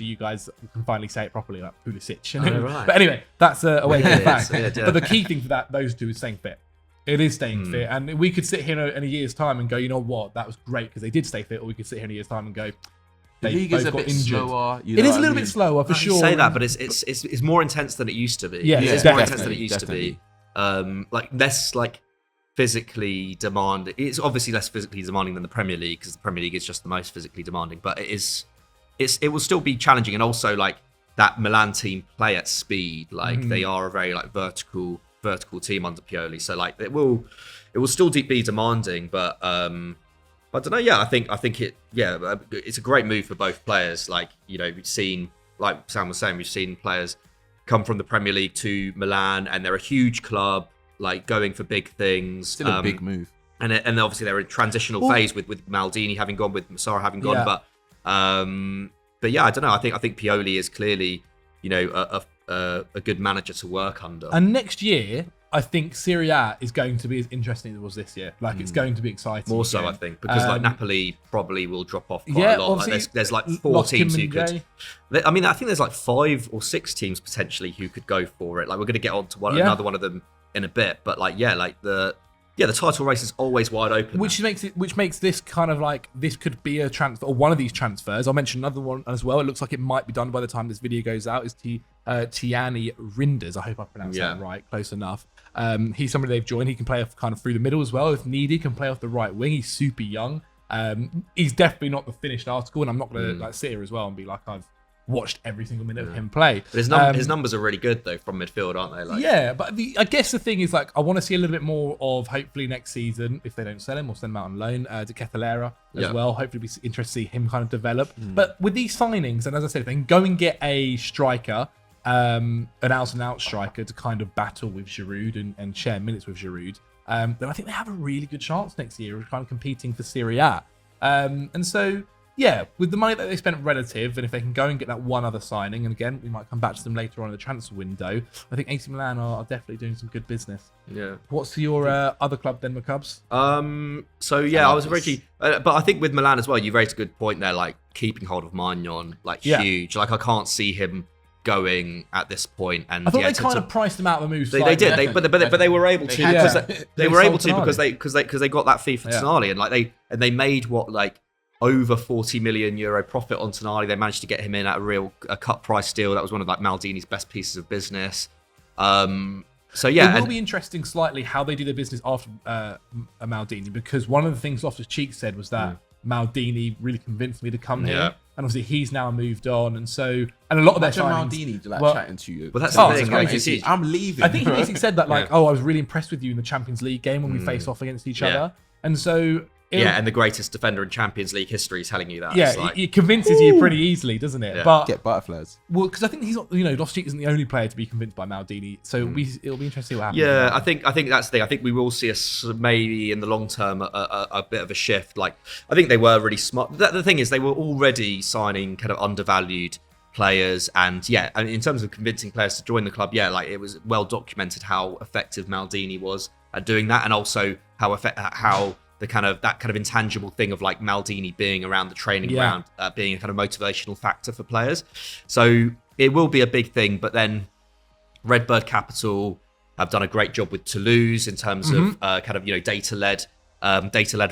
you guys can finally say it properly, like Pulisic. Right. But anyway, that's a way to get back. But the key thing for those two is staying fit. It is staying fit, and we could sit here in a year's time and go, you know what, that was great because they did stay fit, or we could sit here in a year's time and go, the league is a bit slower. It is a little bit slower for sure. You say that, but it's more intense than it used to be. Yeah, it's more intense than it used to be. Like less like physically demanding. It's obviously less physically demanding than the Premier League because the Premier League is just the most physically demanding. But it will still be challenging, and also like that Milan team play at speed. Like they are a very like vertical team under Pioli. So like it will it will still be demanding, but I don't know. Yeah, I think it's a great move for both players. Like, you know, we've seen, like Sam was saying, we've seen players come from the Premier League to Milan, and they're a huge club, like going for big things. Still a big move. And obviously they're in transitional phase with Maldini having gone, with Massara having gone. But yeah, I don't know. I think Pioli is clearly, you know, a good manager to work under. And next year, I think Serie A is going to be as interesting as it was this year. Like, it's going to be exciting. More so, again. I think, because like Napoli probably will drop off quite a lot. Like, there's like 4 teams who could. I mean, I think there's like 5 or 6 teams potentially who could go for it. Like, we're going to get on to another one of them in a bit. But like, the title race is always wide open. Which makes this kind of like, this could be a transfer, or one of these transfers. I'll mention another one as well. It looks like it might be done by the time this video goes out. Is Tiani Rinders. I hope I pronounced that right. Close enough. He's somebody they've joined. He can play kind of through the middle as well if needed. Can play off the right wing. He's super young. He's definitely not the finished article, and I'm not going to like sit here as well and be like, I've watched every single minute of him play. But his numbers are really good though from midfield, aren't they? Like, yeah, but I guess the thing is, like, I want to see a little bit more of, hopefully next season, if they don't sell him or send him out on loan, to Ketelera as well. Hopefully be interested to see him kind of develop. But with these signings, and as I said, if they can go and get a striker, an out-and-out striker to kind of battle with Giroud and share minutes with Giroud, then I think they have a really good chance next year of kind of competing for Serie A. And so, yeah, with the money that they spent relative, and if they can go and get that one other signing, and again, we might come back to them later on in the transfer window, I think AC Milan are definitely doing some good business. Yeah. What's your other club then, McCubs? So yeah, I was originally, but I think with Milan as well, you raised a good point there, like keeping hold of Maignan, like huge. Like, I can't see him going at this point. And I thought they kind of priced him out of the move. They did, but they were able to because they were able to because they got that fee for Tonali, and they made what, like, over €40 million profit on Tonali. They managed to get him in at a cut price deal. That was one of like Maldini's best pieces of business. So yeah, it will be interesting slightly how they do their business after Maldini, because one of the things Loftus-Cheek said was that Maldini really convinced me to come here, and obviously he's now moved on, and a lot of their signings. Maldini chatting to you. Well, that's the thing. I'm leaving. I think he basically said that, like, I was really impressed with you in the Champions League game when we faced off against each other, and so. And the greatest defender in Champions League history is telling you that. Yeah, like, it convinces you pretty easily, doesn't it? Yeah. But get butterflies. Well, because I think he's not, Loftus-Cheek isn't the only player to be convinced by Maldini, so it'll be interesting to see what happens. Yeah, I think that's the thing. I think we will see maybe in the long term a bit of a shift. Like, I think they were really smart. The thing is, they were already signing kind of undervalued players, and in terms of convincing players to join the club, like, it was well documented how effective Maldini was at doing that, and also how that kind of intangible thing of, like, Maldini being around the training ground, being a kind of motivational factor for players. So it will be a big thing. But then Redbird Capital have done a great job with Toulouse in terms of data-led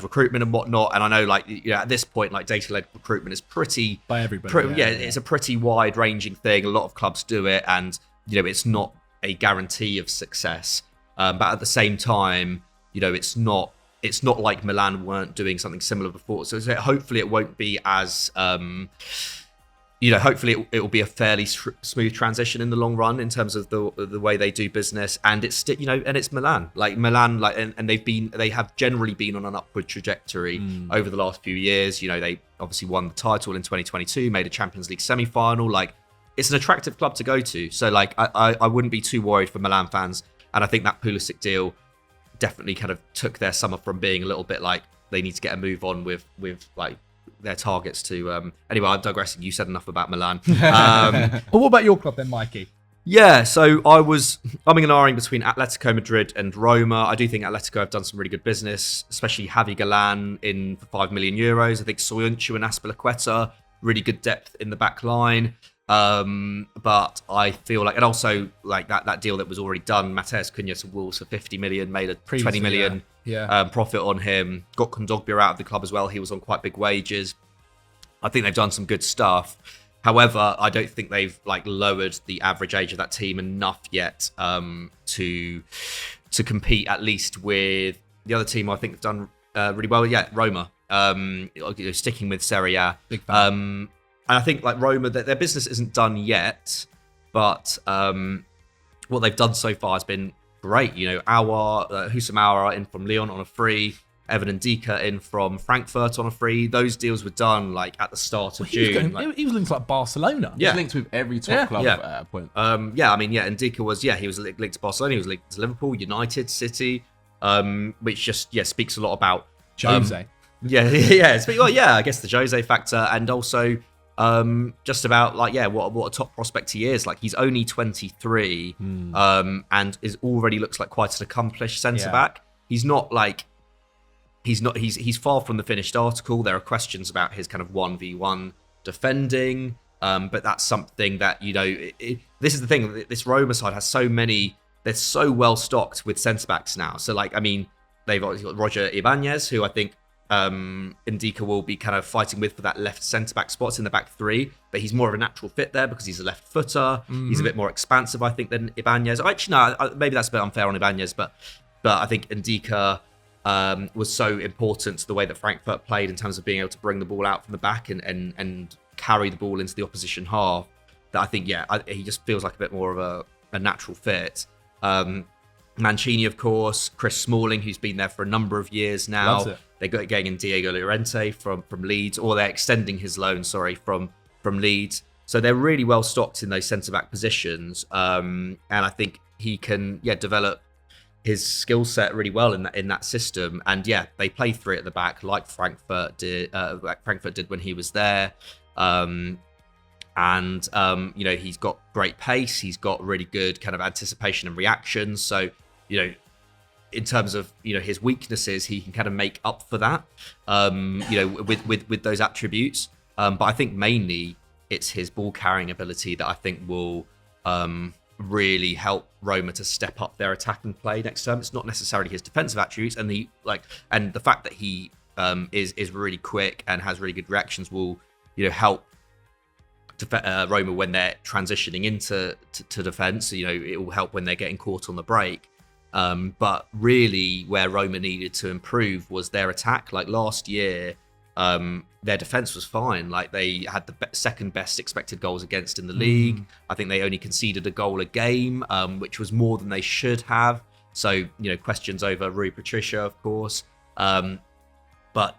recruitment and whatnot. And I know, like, at this point, like, data-led recruitment is pretty by everybody. It's a pretty wide-ranging thing. A lot of clubs do it, and it's not a guarantee of success. But at the same time, it's not like Milan weren't doing something similar before. So hopefully it won't be as, hopefully it will be a fairly smooth transition in the long run in terms of the way they do business. And it's, and it's Milan. Like, Milan, like, and they have generally been on an upward trajectory over the last few years. They obviously won the title in 2022, made a Champions League semi-final. Like, it's an attractive club to go to. So, like, I wouldn't be too worried for Milan fans. And I think that Pulisic deal definitely kind of took their summer from being a little bit like they need to get a move on with like their targets to anyway, I'm digressing. You said enough about Milan. But what about your club then, Mikey? Yeah, so I was umming and ahhing between Atletico Madrid and Roma. I do think Atletico have done some really good business, especially Javi Galan in for €5 million. I think Soyuncu and Azpilicueta, really good depth in the back line. But I feel like, and also like that deal that was already done, Mateus Cunha to Wolves for 50 million, made a 20 million profit on him. Got Kondogbia out of the club as well. He was on quite big wages. I think they've done some good stuff. However, I don't think they've, like, lowered the average age of that team enough yet to compete, at least with the other team I think have done really well. Yeah, Roma. Sticking with Serie A. Big fan. And I think, like, Roma, their business isn't done yet, but what they've done so far has been great. You know, Husam Aouar in from Lyon on a free, Evan Ndika in from Frankfurt on a free. Those deals were done like at the start of June. He was linked to like Barcelona. He was linked with every top club at a point. Ndika was he was linked to Barcelona. He was linked to Liverpool, United, City, which just speaks a lot about Jose. I guess the Jose factor, and also just about what a top prospect he is. Like, he's only 23 and already looks like quite an accomplished centre back. He's far from the finished article. There are questions about his kind of 1v1 defending, but that's something that, this is the thing, this Roma side has so many, they're so well stocked with centre backs now. So they've obviously got Roger Ibanez, who I think Ndika will be kind of fighting with for that left centre-back spots in the back three, but he's more of a natural fit there because he's a left footer. He's a bit more expansive, I think, than Ibanez. Actually, no, maybe that's a bit unfair on Ibanez, but I think Ndika was so important to the way that Frankfurt played in terms of being able to bring the ball out from the back and carry the ball into the opposition half, that I think, he just feels like a bit more of a natural fit. Mancini, of course, Chris Smalling, who's been there for a number of years now. They're getting in Diego Llorente from Leeds, or they're extending his loan, from Leeds. So they're really well stocked in those centre-back positions. And I think he can, develop his skill set really well in that system. And they play three at the back, like Frankfurt did when he was there. He's got great pace. He's got really good kind of anticipation and reactions. So, in terms of his weaknesses, he can kind of make up for that, with those attributes. But I think mainly it's his ball carrying ability that I think will really help Roma to step up their attacking play next term. It's not necessarily his defensive attributes, and the fact that he is really quick and has really good reactions will help Roma when they're transitioning into defense. It will help when they're getting caught on the break. But really, where Roma needed to improve was their attack. Like last year, their defense was fine. Like, they had the second best expected goals against in the league. I think they only conceded a goal a game, which was more than they should have. So, questions over Rui Patricia, of course. But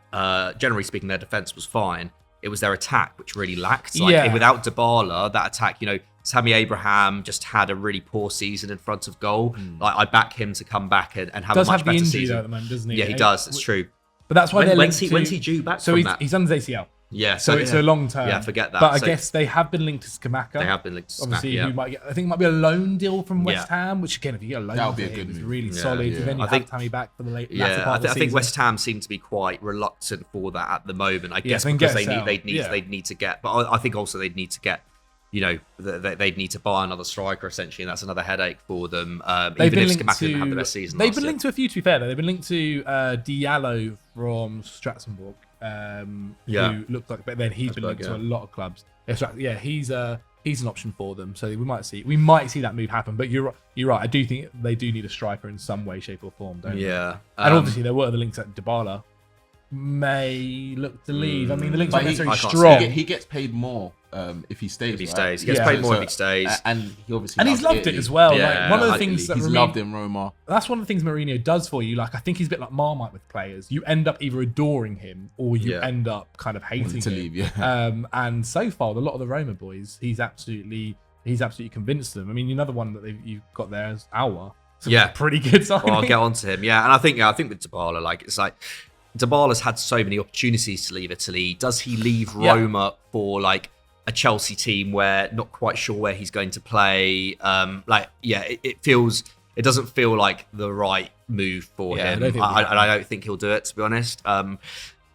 generally speaking, their defense was fine. It was their attack which really lacked. Without Dybala, that attack, Tammy Abraham just had a really poor season in front of goal. I back him to come back and have a much better season. At the moment, doesn't he? Yeah, he does. It's true. But that's why when's he due back from that? He's under his ACL. Yeah, so it's a long term. Yeah, forget that. But I guess they have been linked to Scamacca. They have been linked to Scamacca. Obviously, who might get, I think it might be a loan deal from West Ham, which again, if you get a loan, that would be a good move. Really solid. Yeah. Then you have Tammy back for the latter part of the season. I think West Ham seem to be quite reluctant for that at the moment. I guess because they'd need to get. But I think also they'd need to get. They'd need to buy another striker essentially, and that's another headache for them. Even if Scamacca didn't have the best season. They've been linked to a few. To be fair, though, they've been linked to Diallo from Strasbourg. Who looked like, but then he's been linked to a lot of clubs. He's an option for them, so we might see that move happen. But you're right. I do think they do need a striker in some way, shape, or form, don't they? And obviously there were the links at Dybala may look to leave. I mean, the links aren't necessarily strong. He gets paid more if he stays. He gets paid more if he stays, and he obviously he's loved it as well. Like, one of the things that he's loved in Roma. That's one of the things Mourinho does for you. Like, I think he's a bit like Marmite with players. You end up either adoring him or you end up kind of hating him. Leave, and so far, a lot of the Roma boys, he's absolutely convinced them. I mean, another one that you've got there is Aouar. Pretty good signing. Well, I'll get on to him. And I think with Dybala, it's like Dybala's had so many opportunities to leave Italy. Does he leave Roma for a Chelsea team where not quite sure where he's going to play? It doesn't feel like the right move for him. I don't think he'll do it, to be honest. Husam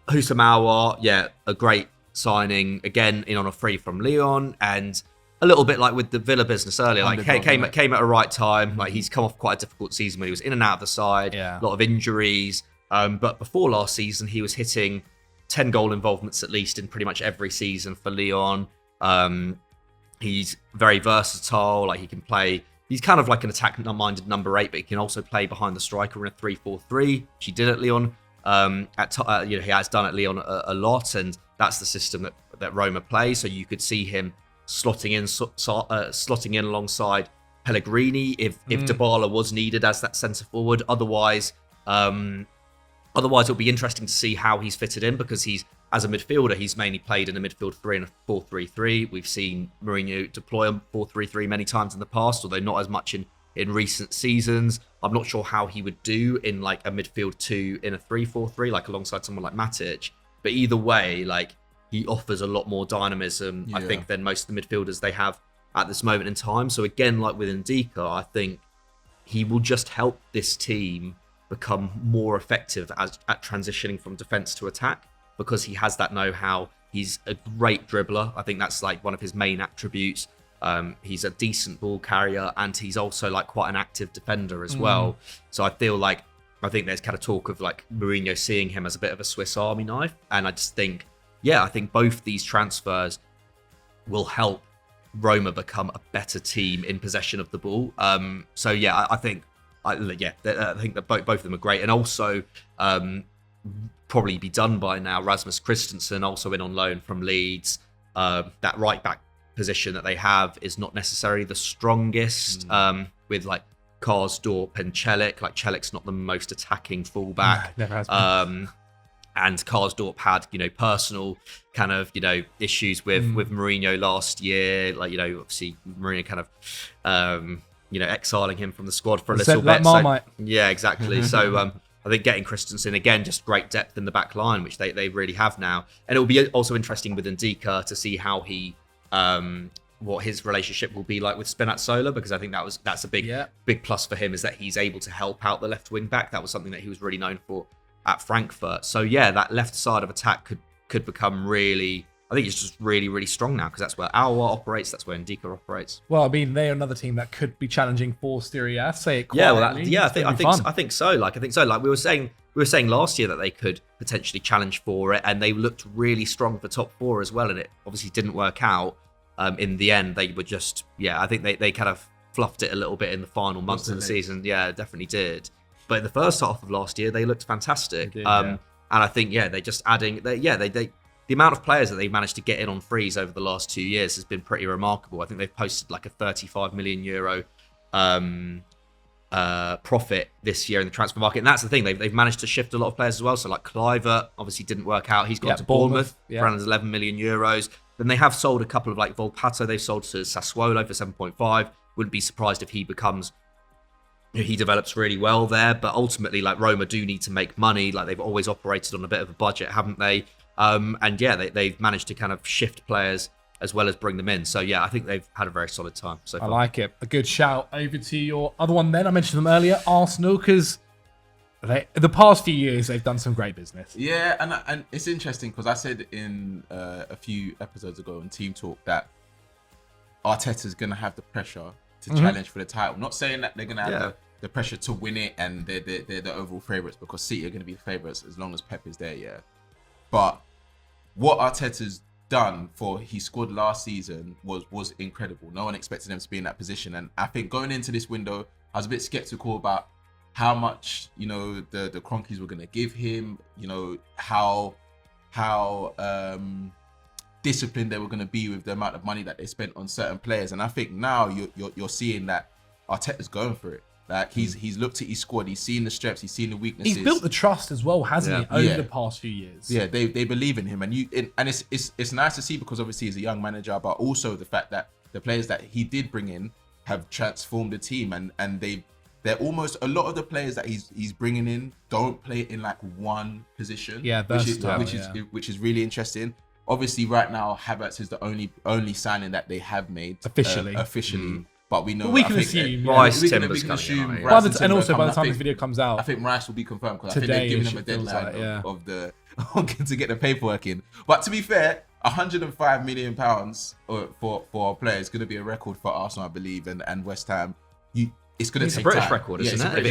Aouar, a great signing, again, in on a free from Lyon, and a little bit like with the Villa business earlier, came at a right time. Like, he's come off quite a difficult season where he was in and out of the side, a lot of injuries. But before last season, he was hitting 10 goal involvements at least in pretty much every season for Lyon. He's very versatile. Like, he can play. He's kind of like an attack-minded number 8, but he can also play behind the striker in a 3-4-3, which he did at Lyon. He has done at Lyon a lot, and that's the system that Roma play. So you could see him slotting in alongside Pellegrini if Dybala was needed as that centre forward. Otherwise, it'll be interesting to see how he's fitted in, because he's, as a midfielder, he's mainly played in a midfield 3 and a 4-3-3. We've seen Mourinho deploy a 4-3-3 many times in the past, although not as much in recent seasons. I'm not sure how he would do in like a midfield 2 in a 3-4-3, like alongside someone like Matic. But either way, like, he offers a lot more dynamism, I think, than most of the midfielders they have at this moment in time. So again, like with Ndika, I think he will just help this team become more effective at transitioning from defense to attack, because he has that know-how. He's a great dribbler. I think that's like one of his main attributes. He's a decent ball carrier, and he's also like quite an active defender as well. So I think there's kind of talk of like Mourinho seeing him as a bit of a Swiss Army knife. And I just think, I think both these transfers will help Roma become a better team in possession of the ball. So yeah, I think that both of them are great, and also probably be done by now. Rasmus Christensen also in on loan from Leeds. That right back position that they have is not necessarily the strongest, with like Karsdorp and Celik. Like, Celik's not the most attacking fullback. Never has been. And Karsdorp had, personal kind of, issues with Mourinho last year. Like, obviously Mourinho kind of, exiling him from the squad for a little bit. Marmite. So, yeah, exactly. So I think getting Christensen, again, just great depth in the back line, which they really have now. And it will be also interesting with Ndika to see how he, what his relationship will be like with Spinazzola, because I think that's a big plus for him, is that he's able to help out the left wing back. That was something that he was really known for at Frankfurt. So yeah, that left side of attack could become really, I think it's just really, really strong now, because that's where Aouar operates, that's where Ndika operates. Well, I mean, they're another team that could be challenging for Serie A. Say it quietly. I think so. Like we were saying last year that they could potentially challenge for it, and they looked really strong for top 4 as well, and it obviously didn't work out. In the end, they were just, I think they kind of fluffed it a little bit in the final months of the season. Yeah, definitely did. But in the first half of last year, they looked fantastic. And I think, they just adding, the amount of players that they've managed to get in on frees over the last 2 years has been pretty remarkable. I think they've posted like a 35 million euro profit this year in the transfer market. And that's the thing, they've managed to shift a lot of players as well. So like Kluivert obviously didn't work out. He's gone to Bournemouth for around 11 million euros. Then they have sold a couple of, like Volpato, they've sold to Sassuolo for 7.5. Wouldn't be surprised if he develops really well there. But ultimately, like, Roma do need to make money. Like, they've always operated on a bit of a budget, haven't they? They've managed to kind of shift players as well as bring them in. So yeah, I think they've had a very solid time so far. I like it. A good shout. Over to your other one then. I mentioned them earlier, Arsenal, because the past few years they've done some great business. Yeah, and it's interesting because I said in a few episodes ago on Team Talk that Arteta's going to have the pressure to challenge for the title. Not saying that they're going to have the pressure to win it and they're the overall favourites, because City are going to be the favourites as long as Pep is there, But what Arteta's done for his squad last season was incredible. No one expected them to be in that position. And I think going into this window, I was a bit sceptical about how much, the Cronkies were going to give him, how disciplined they were going to be with the amount of money that they spent on certain players. And I think now you're seeing that Arteta's going for it. Like, he's looked at his squad, he's seen the strengths, he's seen the weaknesses. He's built the trust as well, hasn't he, over the past few years? Yeah, they believe in him, and it's nice to see, because obviously he's a young manager, but also the fact that the players that he did bring in have transformed the team, and they're almost, a lot of the players that he's bringing in don't play in like one position. Yeah, which is really interesting. Obviously, right now Havertz is the only signing that they have made officially. But we know, we can assume. Rice, we Timber's can assume. coming By the time this video comes out, I think Rice will be confirmed, because I think today, they've given him a deadline to get the paperwork in. But to be fair, £105 million for a player is going to be a record for Arsenal, I believe, and West Ham. It's going to take time. It's a British record, isn't it?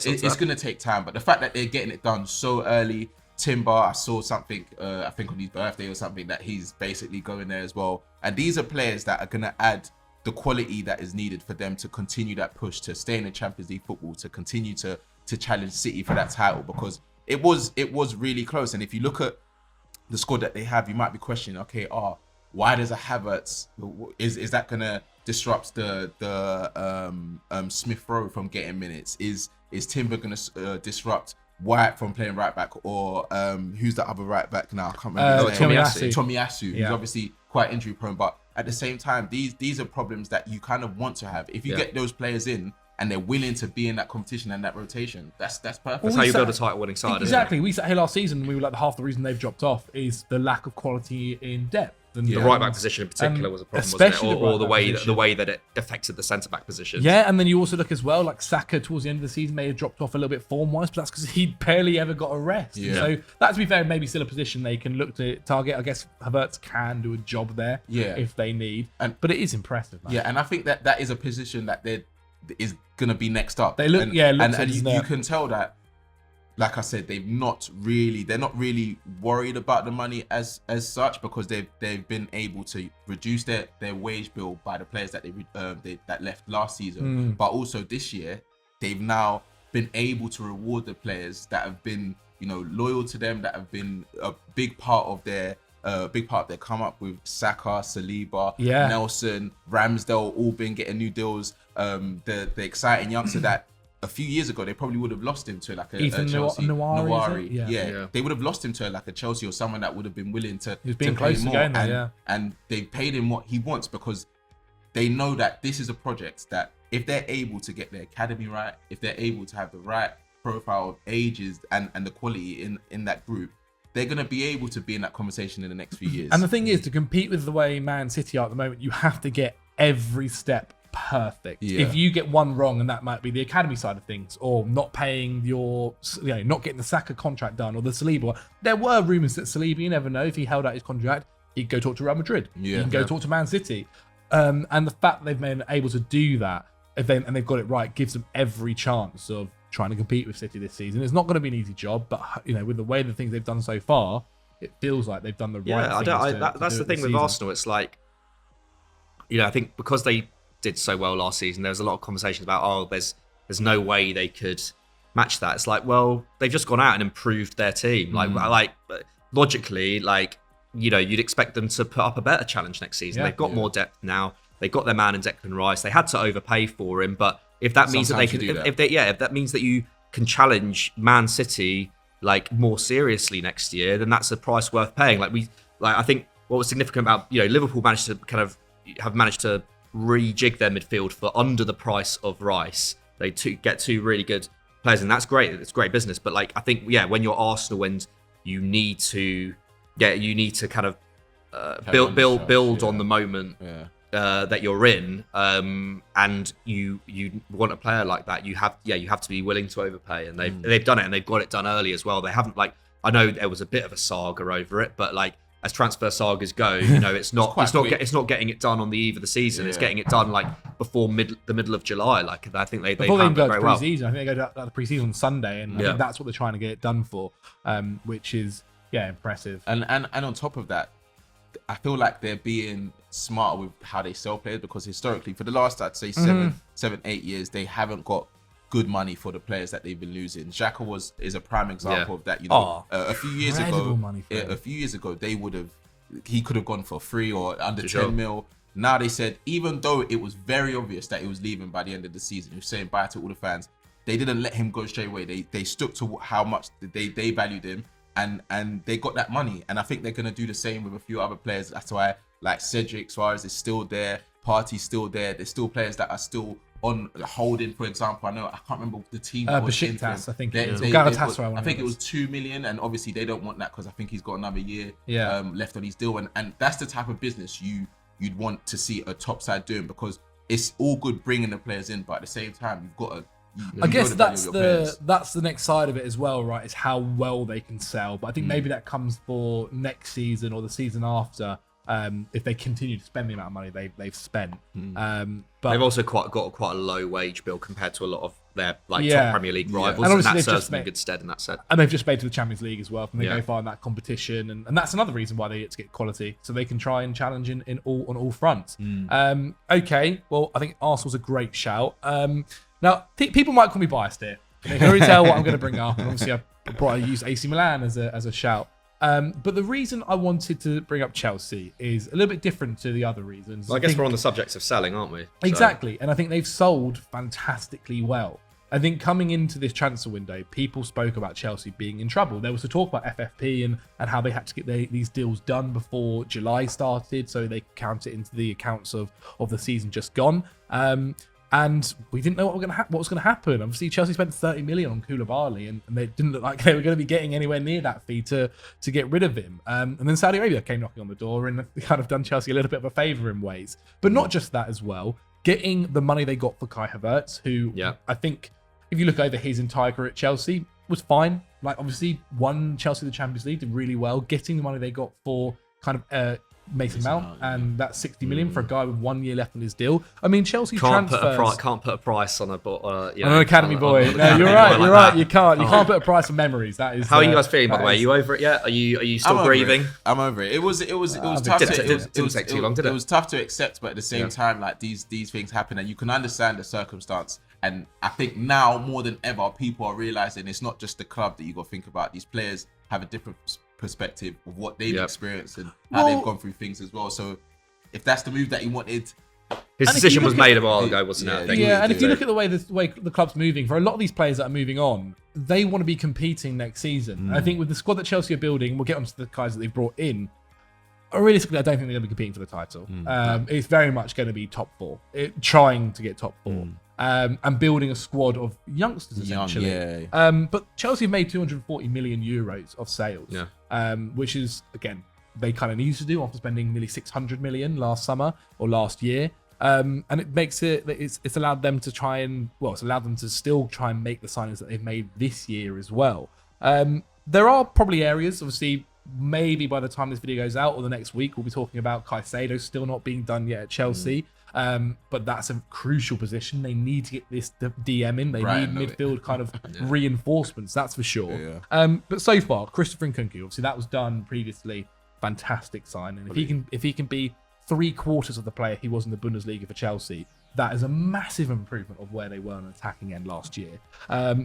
It's going to take time. But the fact that they're getting it done so early, Timber, I saw something, I think on his birthday or something, that he's basically going there as well. And these are players that are going to add the quality that is needed for them to continue that push, to stay in the Champions League football, to continue to challenge City for that title, because it was really close. And if you look at the squad that they have, you might be questioning, okay, why does a Havertz is that gonna disrupt the Smith Rowe from getting minutes? Is Timber gonna disrupt White from playing right back, or who's the other right back now? I can't remember his name. Tomiyasu, who's obviously quite injury prone, but at the same time, these are problems that you kind of want to have. If you get those players in and they're willing to be in that competition and that rotation, that's perfect. That's how you build a title winning side. Exactly. We sat here last season and we were like, half the reason they've dropped off is the lack of quality in depth. And the right back position in particular was a problem, especially wasn't it? Or the way that it affected the centre back position. Yeah, and then you also look as well, like Saka towards the end of the season may have dropped off a little bit form wise, but that's because he barely ever got a rest. Yeah. So that, to be fair, maybe still a position they can look to target. I guess Havertz can do a job there if they need. But it is impressive, man. Yeah, and I think that is a position that is going to be next up. They look, and you can tell that, like I said, they're not really worried about the money as such, because they've been able to reduce their wage bill by the players that that left last season, but also this year they've now been able to reward the players that have been loyal to them, that have been a big part of their come up with Saka, Saliba, Nelson, Ramsdale, all been getting new deals. The exciting youngster that a few years ago they probably would have lost him to like a Chelsea. Nawari. Yeah. They would have lost him to like a Chelsea or someone that would have been willing to pay more. And they've paid him what he wants, because they know that this is a project that if they're able to get their academy right, if they're able to have the right profile of ages and the quality in that group, they're going to be able to be in that conversation in the next few years. And the thing is, to compete with the way Man City are at the moment, you have to get every step perfect. If you get one wrong, and that might be the academy side of things, or not paying not getting the Saka contract done, or the Saliba. There were rumours that Saliba, you never know, if he held out his contract, he'd go talk to Real Madrid. He can go talk to Man City. And the fact that they've been able to do that, and they've got it right, gives them every chance of trying to compete with City this season. It's not going to be an easy job, but with the way the things they've done so far, it feels like they've done the right things. That's the thing with Arsenal. It's like, I think because they did so well last season, there was a lot of conversations about, there's no way they could match that. It's like, well, they've just gone out and improved their team. Like logically, you'd expect them to put up a better challenge next season. They've got more depth now. They've got their man in Declan Rice. They had to overpay for him, but if that means that they can, if that means that you can challenge Man City like more seriously next year, then that's a price worth paying. I think what was significant about Liverpool managed to rejig their midfield for under the price of Rice. They get two really good players, and that's great. It's great business. But I think when you're Arsenal and you need to kind of build on the moment that you're in, and you want a player like that, you have to be willing to overpay, and they've done it, and they've got it done early as well. They haven't I know there was a bit of a saga over it, but as transfer sagas go, it's not getting it done on the eve of the season. It's getting it done before the middle of July. I think they handled it very well. I think they go to the pre-season on Sunday, and I think that's what they're trying to get it done for, which is impressive. And on top of that, I feel like they're being smarter with how they sell players, because historically, for the last, I'd say 7-8 years, they haven't got good money for the players that they've been losing. Xhaka is a prime example of that. A few years ago, he could have gone for free or under 10 mil. Now they said, even though it was very obvious that he was leaving by the end of the season, he was saying bye to all the fans, they didn't let him go straight away. They stuck to how much they valued him, and they got that money. And I think they're going to do the same with a few other players. That's why Cedric Suarez is still there, Partey's still there. There's still players that are still on holding, for example. I can't remember the team. Besiktas, I think it was. Galatasaray. I think it was 2 million, and obviously they don't want that because I think he's got another year left on his deal, and that's the type of business you'd want to see a top side doing, because it's all good bringing the players in, but at the same time you've got to. I guess that's the next side of it as well, right? Is how well they can sell. But I think maybe that comes for next season or the season after. If they continue to spend the amount of money they've spent, but they've also got quite a low wage bill compared to a lot of their top Premier League rivals, and that serves them in good stead in that sense. And they've just made to the Champions League as well, and they go far in that competition, and that's another reason why they get to get quality, so they can try and challenge on all fronts. Okay, well, I think Arsenal's a great shout. Now people might call me biased here. They can already tell what I'm going to bring up, and obviously I used AC Milan as a shout. But the reason I wanted to bring up Chelsea is a little bit different to the other reasons. Well, I guess we're on the subject of selling, aren't we? Exactly. And I think they've sold fantastically well. I think coming into this transfer window, people spoke about Chelsea being in trouble. There was a talk about FFP and how they had to get these deals done before July started so they could count it into the accounts of the season just gone. And we didn't know what was going to happen. Obviously, Chelsea spent 30 million on Koulibaly, and they didn't look like they were going to be getting anywhere near that fee to get rid of him. And then Saudi Arabia came knocking on the door and kind of done Chelsea a little bit of a favour in ways. But not just that as well. Getting the money they got for Kai Havertz, who I think, if you look over his entire career at Chelsea, was fine. Like, obviously, won Chelsea the Champions League, did really well. Getting the money they got for kind of Mason Mount, and that's 60 million for a guy with 1 year left on his deal. I mean, Chelsea can't transfers... Can't put a price on an academy boy. No, you're right. You can't put a price on memories. That is. How are you guys feeling, by the way? Are you over it yet? Are you still grieving? I'm over it. It was tough. It didn't take too long, did it? It was tough to accept, but at the same time, like these things happen, and you can understand the circumstance. And I think now more than ever, people are realizing it's not just the club that you got to think about. These players have a different perspective of what they've experienced and how they've gone through things as well. So if that's the move that he wanted, his decision was made a while ago, wasn't it? Yeah, and if you look at the way the club's moving, for a lot of these players that are moving on, they want to be competing next season. I think with the squad that Chelsea are building, we'll get onto the guys that they've brought in. Realistically, I don't think they're going to be competing for the title. It's very much going to be top four, trying to get top four. And building a squad of youngsters, essentially. But Chelsea have made 240 million euros of sales, which is, again, they kind of needed to do after spending nearly 600 million last summer or last year. And it makes it's allowed them to it's allowed them to still try and make the signings that they've made this year as well. There are probably areas, obviously, maybe by the time this video goes out or the next week, we'll be talking about Caicedo still not being done yet at Chelsea. But that's a crucial position. They need to get this DM in. They need midfield kind of reinforcements, that's for sure. But so far, Christopher Nkunku, obviously that was done previously. Fantastic sign. And if he can be 3/4 of the player he was in the Bundesliga for Chelsea, that is a massive improvement of where they were on the attacking end last year.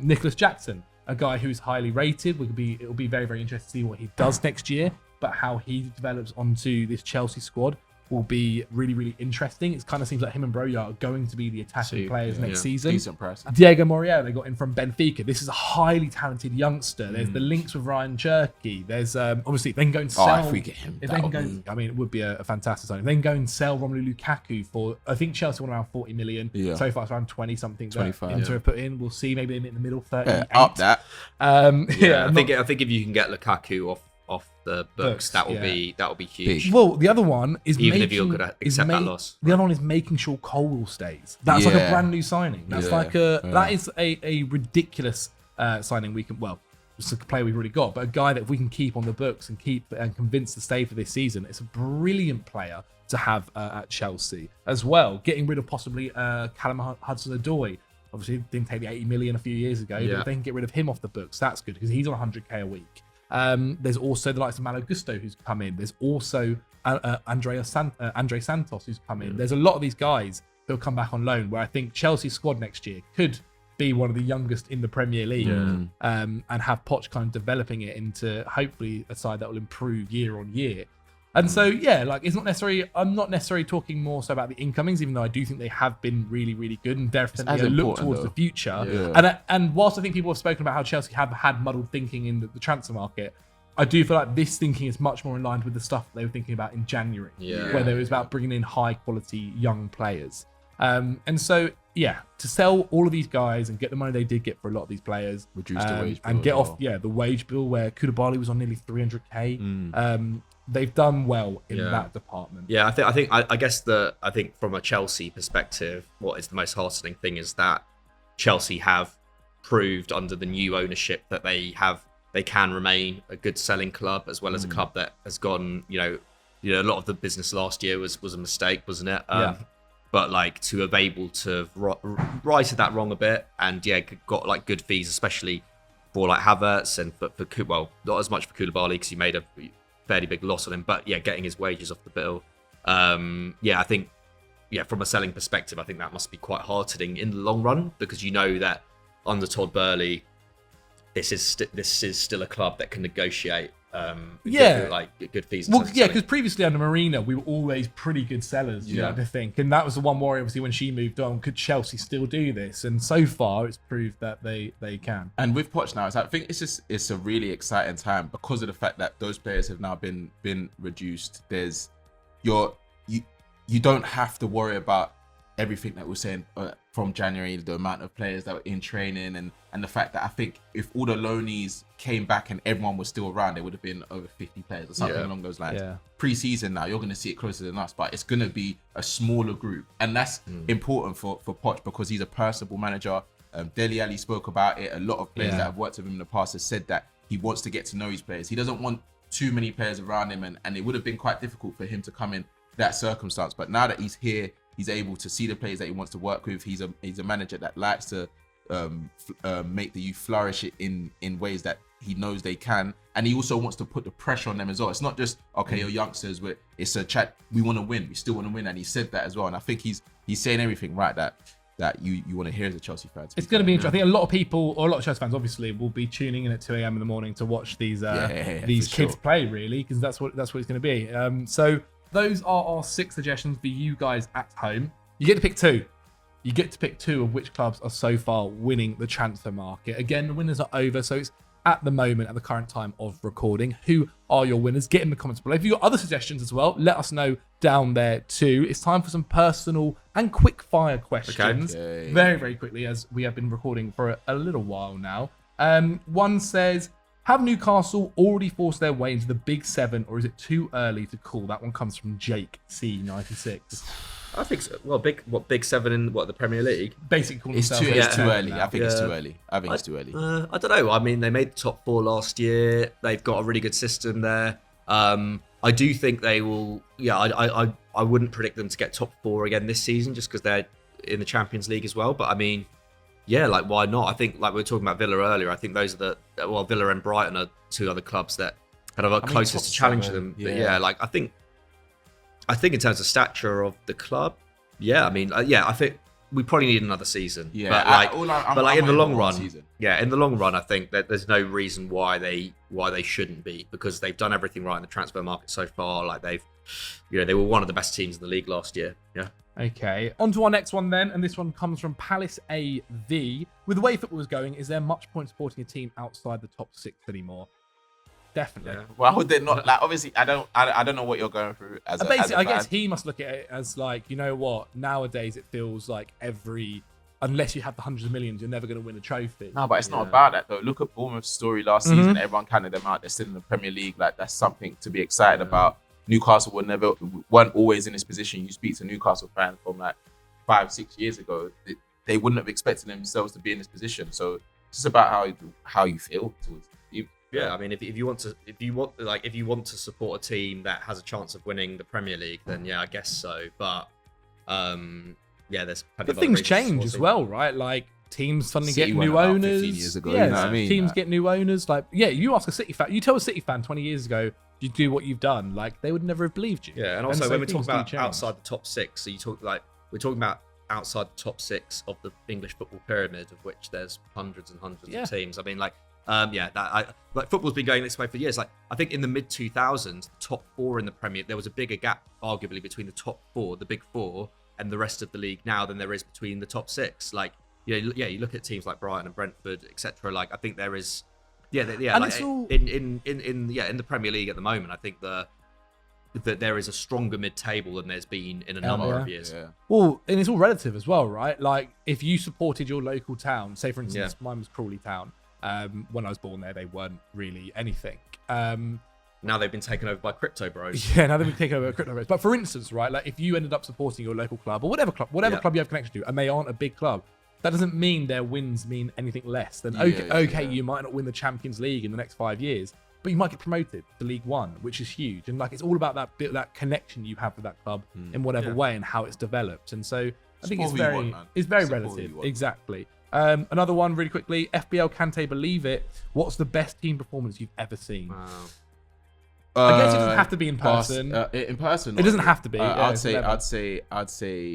Nicholas Jackson, a guy who is highly rated. It'll be very, very interesting to see what he does next year, but how he develops onto this Chelsea squad will be really, really interesting. It kind of seems like him and Broja are going to be the attacking players next season. Decent price. Diego Moriel, they got in from Benfica. This is a highly talented youngster. There's the links with Ryan Cherky. There's obviously if they can go and sell. If we get him, I mean, it would be a fantastic signing. If they can go and sell Romelu Lukaku for, I think Chelsea want around 40 million. So far, it's around 20 something. 25. Inter have put in. We'll see. Maybe in the middle, 38. Up that. I think if you can get Lukaku off the books, that will be huge. Well, the other one is if you're going to accept that loss. The other one is making sure Cole stays. That's like a brand new signing. That's that is a ridiculous signing. It's a player we've already got, but a guy that if we can keep on the books and convince to stay for this season, it's a brilliant player to have at Chelsea as well. Getting rid of possibly Callum Hudson-Odoi. Obviously, didn't take the 80 million a few years ago, but if they can get rid of him off the books, that's good because he's on 100k a week. There's also the likes of Malo Gusto who's come in. There's also Andre Santos who's come in. There's a lot of these guys who'll come back on loan where I think Chelsea's squad next year could be one of the youngest in the Premier League and have Poch kind of developing it into hopefully a side that will improve year on year. And so, it's not necessarily, I'm not necessarily talking more so about the incomings, even though I do think they have been really, really good and definitely look towards the future. And whilst I think people have spoken about how Chelsea have had muddled thinking in the transfer market, I do feel like this thinking is much more in line with the stuff they were thinking about in January, where it was about bringing in high quality young players. And so, to sell all of these guys and get the money they did get for a lot of these players, reduce the wage bill and get off the wage bill where Koulibaly was on nearly 300k. They've done well in that department. Yeah, I think from a Chelsea perspective, what is the most heartening thing is that Chelsea have proved under the new ownership that they can remain a good selling club as well as a club that has gone. A lot of the business last year was a mistake, wasn't it? But to have able to righted that wrong a bit and got good fees, especially for Havertz and for not as much for Koulibaly because he made a fairly big loss on him, but getting his wages off the bill. I think from a selling perspective, I think that must be quite heartening in the long run because that under Todd Boehly, this is still a club that can negotiate Good fees. Well, yeah, because previously under Marina, we were always pretty good sellers, you know, I think. And that was the one worry, obviously, when she moved on. Could Chelsea still do this? And so far, it's proved that they can. And with Poch now, I think it's a really exciting time because of the fact that those players have now been reduced. You don't have to worry about everything that we're saying from January, the amount of players that were in training and the fact that I think if all the loanees came back and everyone was still around, there would have been over 50 players or something along those lines. Yeah. Pre-season now, you're going to see it closer than us, but it's going to be a smaller group. And that's important for Poch because he's a personable manager. Dele Alli spoke about it. A lot of players that have worked with him in the past have said that he wants to get to know his players. He doesn't want too many players around him and it would have been quite difficult for him to come in that circumstance. But now that he's here, he's able to see the players that he wants to work with. He's a manager that likes to make the youth flourish in ways that he knows they can. And he also wants to put the pressure on them as well. It's not just, okay, you're youngsters, but it's a chat. We want to win. We still want to win. And he said that as well. And I think he's saying everything right that you want to hear as a Chelsea fan. It's going to be interesting. I think a lot of people, or a lot of Chelsea fans, obviously, will be tuning in at 2 a.m. in the morning to watch these kids play, really, because that's what it's going to be. So those are our 6 suggestions for you guys at home. You get to pick 2. You get to pick 2 of which clubs are so far winning the transfer market. Again, the winners are over, so it's at the moment, at the current time of recording. Who are your winners? Get in the comments below. If you've got other suggestions as well, let us know down there too. It's time for some personal and quick fire questions. Okay. Very, very quickly, as we have been recording for a little while now. One says, have Newcastle already forced their way into the Big 7, or is it too early to call? That one comes from Jake C96. I think so. Well, Big 7 in the Premier League? Basically, it's too early. I think it's too early. I don't know. I mean, they made the top 4 last year. They've got a really good system there. I do think they will. Yeah, I wouldn't predict them to get top 4 again this season, just because they're in the Champions League as well. But I mean, yeah, like why not? I think like we were talking about Villa earlier. I think those are Villa and Brighton are 2 other clubs that kind of are closest to challenge them. Yeah. But yeah, like I think in terms of stature of the club, I mean, I think we probably need another season. Yeah, but in the long run, in the long run, I think that there's no reason why they shouldn't be, because they've done everything right in the transfer market so far. Like they were one of the best teams in the league last year. Yeah. Okay, on to our next one then, and this one comes from Palace AV. With the way football is going, is there much point supporting a team outside the top 6 anymore? Definitely. Yeah. Well, would they not? Like, obviously, I don't know what you're going through as a fan. I guess he must look at it as like, you know what? Nowadays, it feels like unless you have the hundreds of millions, you're never going to win a trophy. No, but it's not about that though. Look at Bournemouth's story last season. Everyone counted them out. They're still in the Premier League. Like that's something to be excited about. Newcastle weren't always in this position. You speak to Newcastle fans from like 5-6 years ago, they wouldn't have expected themselves to be in this position. So it's just about how you feel towards the team. Yeah, I mean, if you want to support a team that has a chance of winning the Premier League, then I guess so. But there's plenty of things change as well, right? Like teams suddenly get new owners. 15 years ago, you know what I mean? Teams get new owners. Like, you ask a City fan, you tell a City fan 20 years ago, you do what you've done, like they would never have believed you. Yeah, and also when we talk about outside the top 6, so we're talking about outside the top 6 of the English football pyramid, of which there's hundreds and hundreds of teams. I mean, football's been going this way for years. Like, I think in the mid 2000s, the top 4 in the Premier, there was a bigger gap, arguably, between the top 4, the big 4, and the rest of the league now than there is between the top 6. Like, you look at teams like Brighton and Brentford, etc. Like, I think there is. In the Premier League at the moment, I think that there is a stronger mid-table than there's been in a number of years. Yeah. Well, and it's all relative as well, right? Like, if you supported your local town, say for instance, mine was Crawley Town. When I was born there, they weren't really anything. Now they've been taken over by crypto bros. Yeah, now they've been taken over by crypto bros. But for instance, right, like if you ended up supporting your local club or whatever club you have connection to, and they aren't a big club, that doesn't mean their wins mean anything less than you might not win the Champions League in the next 5 years, but you might get promoted to League One, which is huge. And like it's all about that connection you have with that club in whatever way and how it's developed. And so I think it's very relative. Exactly. Another one really quickly. FBL Kante, believe it. What's the best team performance you've ever seen? Wow. I guess it doesn't have to be in person. In person, it doesn't have to be. I'd say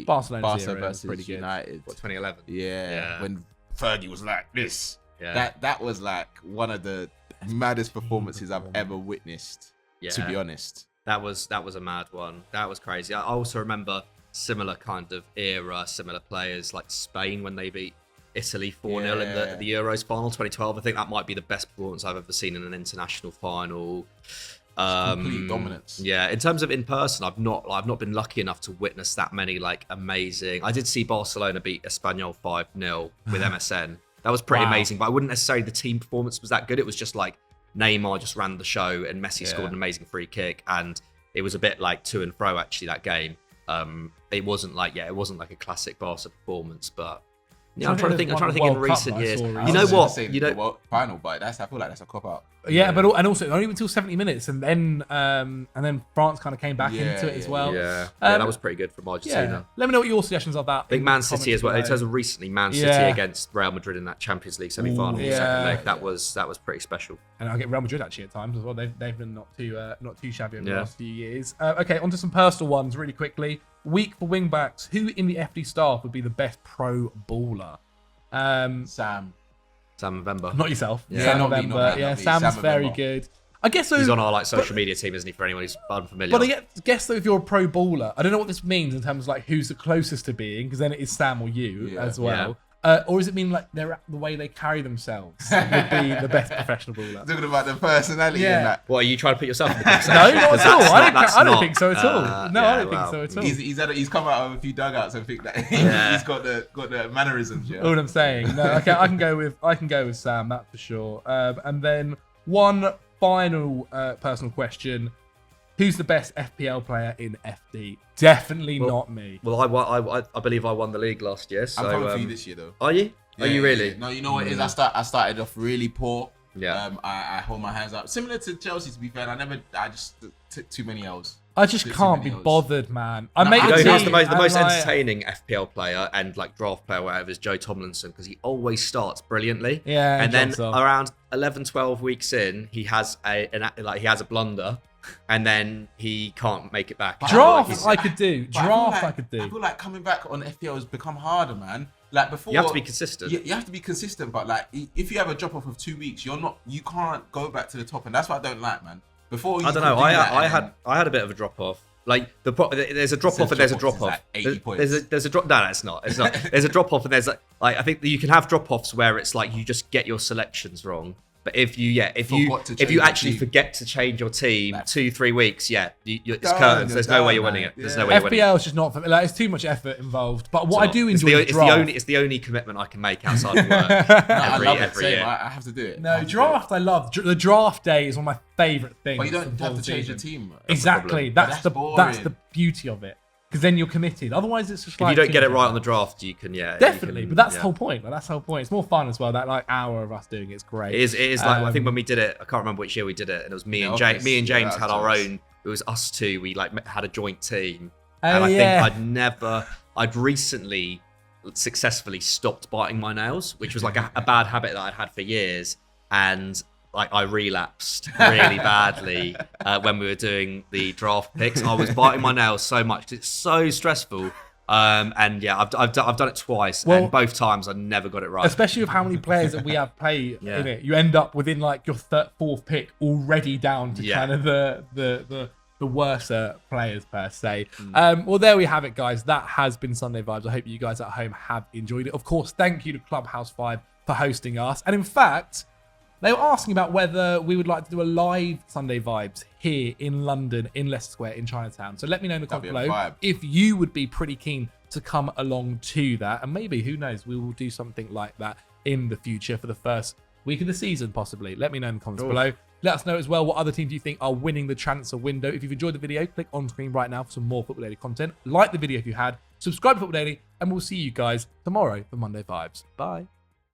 Barcelona versus United. What, 2011? Yeah, when Fergie was like this. Yeah. That was like one of the. maddest performances I've ever witnessed. Yeah. To be honest, that was a mad one. That was crazy. I also remember similar kind of era, similar players like Spain when they beat Italy 4-0 in the Euros final 2012. I think that might be the best performance I've ever seen in an international final. Complete dominance. Yeah, in terms of in person, I've not been lucky enough to witness that many like amazing. I did see Barcelona beat Espanyol 5-0 with MSN. That was pretty amazing, but I wouldn't necessarily the team performance was that good. It was just like Neymar just ran the show and Messi scored an amazing free kick, and it was a bit like to and fro actually that game. It wasn't like a classic Barca performance, but yeah, I'm trying to think in recent years. You know what? You know, final, but I feel like that's a cop out. Yeah, but also only until 70 minutes, and then France kind of came back into it as well. Yeah, that was pretty good from Argentina. Yeah. Let me know what your suggestions are. That I think Man City as well. In terms of recently, Man City against Real Madrid in that Champions League semi-final, second leg. That was pretty special. And I get Real Madrid actually at times as well. They've been not too shabby over the last few years. Okay, onto some personal ones really quickly. Week for wing backs. Who in the FD staff would be the best pro baller? Sam November. Not yourself. Yeah, Sam not November. me. Sam's very good. I guess so. He's on our social media team, isn't he? For anyone who's unfamiliar. But I guess though, if you're a pro baller, I don't know what this means in terms of like who's the closest to being, because then it is Sam or you as well. Or does it mean like the way they carry themselves would be the best professional baller? Talking about the personality and that. What, are you trying to put yourself in the conversation? No, not at all. I don't think so at all. No, I don't think so at all. He's come out of a few dugouts and think that he's got the mannerisms. Yeah. All I'm saying. No, okay, I can go with Sam, that's for sure. And then one final personal question. Who's the best FPL player in FD? Definitely not me. Well, I believe I won the league last year. So, I'm coming for you this year, though. Are you? Are you really? No, you know what it is? I started off really poor. Yeah. I hold my hands up. Similar to Chelsea, to be fair. I just took too many L's. I just can't be bothered, man. The most entertaining FPL player and like draft player, whatever, is Joe Tomlinson, because he always starts brilliantly. Yeah. And then around 11, 12 weeks in, he has a blunder. And then he can't make it back. Draft, I could do. I feel like coming back on FPL has become harder, man. Like before, you have to be consistent. You have to be consistent, but like if you have a drop off of 2 weeks, you can't go back to the top, and that's what I don't like, man. Before I don't know. I had a bit of a drop off. Like there's a drop off and there's a drop off. Like 80 points. There's a drop. No, it's not. It's not. There's a drop off and there's like I think that you can have drop offs where it's like you just get your selections wrong. But if you actually forget to change your team 2-3 weeks, it's curtains. There's no way you're winning it. There's no way you're winning it. FPL is just not for me. Like, it's too much effort involved. But what I do enjoy is draft. It's the only commitment I can make outside of work every year. I have to do it. No, draft I love. The draft day is one of my favourite things. But you don't have to change your team. Exactly. That's the beauty of it. Because then you're committed. Otherwise, it's just if you don't get it right on the draft, you can definitely. But that's the whole point. That's the whole point. It's more fun as well. That like hour of us doing it's great. It is like I think when we did it, I can't remember which year we did it, and it was me and James had our own. It was us two. We like had a joint team, and I think I'd recently successfully stopped biting my nails, which was like a bad habit that I'd had for years, and like I relapsed really badly when we were doing the draft picks. I was biting my nails so much 'cause it's so stressful. And yeah, I've done it twice, and both times I never got it right. Especially with how many players that we have play in it, you end up within like your fourth pick already down to kind of the worst players per se. Well, there we have it, guys. That has been Sunday Vibes. I hope you guys at home have enjoyed it. Of course, thank you to Clubhouse 5 for hosting us, and in fact, they were asking about whether we would like to do a live Sunday Vibes here in London, in Leicester Square, in Chinatown. So let me know in the comments below if you would be pretty keen to come along to that. And maybe, who knows, we will do something like that in the future for the first week of the season, possibly. Let me know in the comments below. Let us know as well what other teams you think are winning the transfer window. If you've enjoyed the video, click on screen right now for some more Football Daily content. Like the video if you had. Subscribe to Football Daily, and we'll see you guys tomorrow for Monday Vibes. Bye.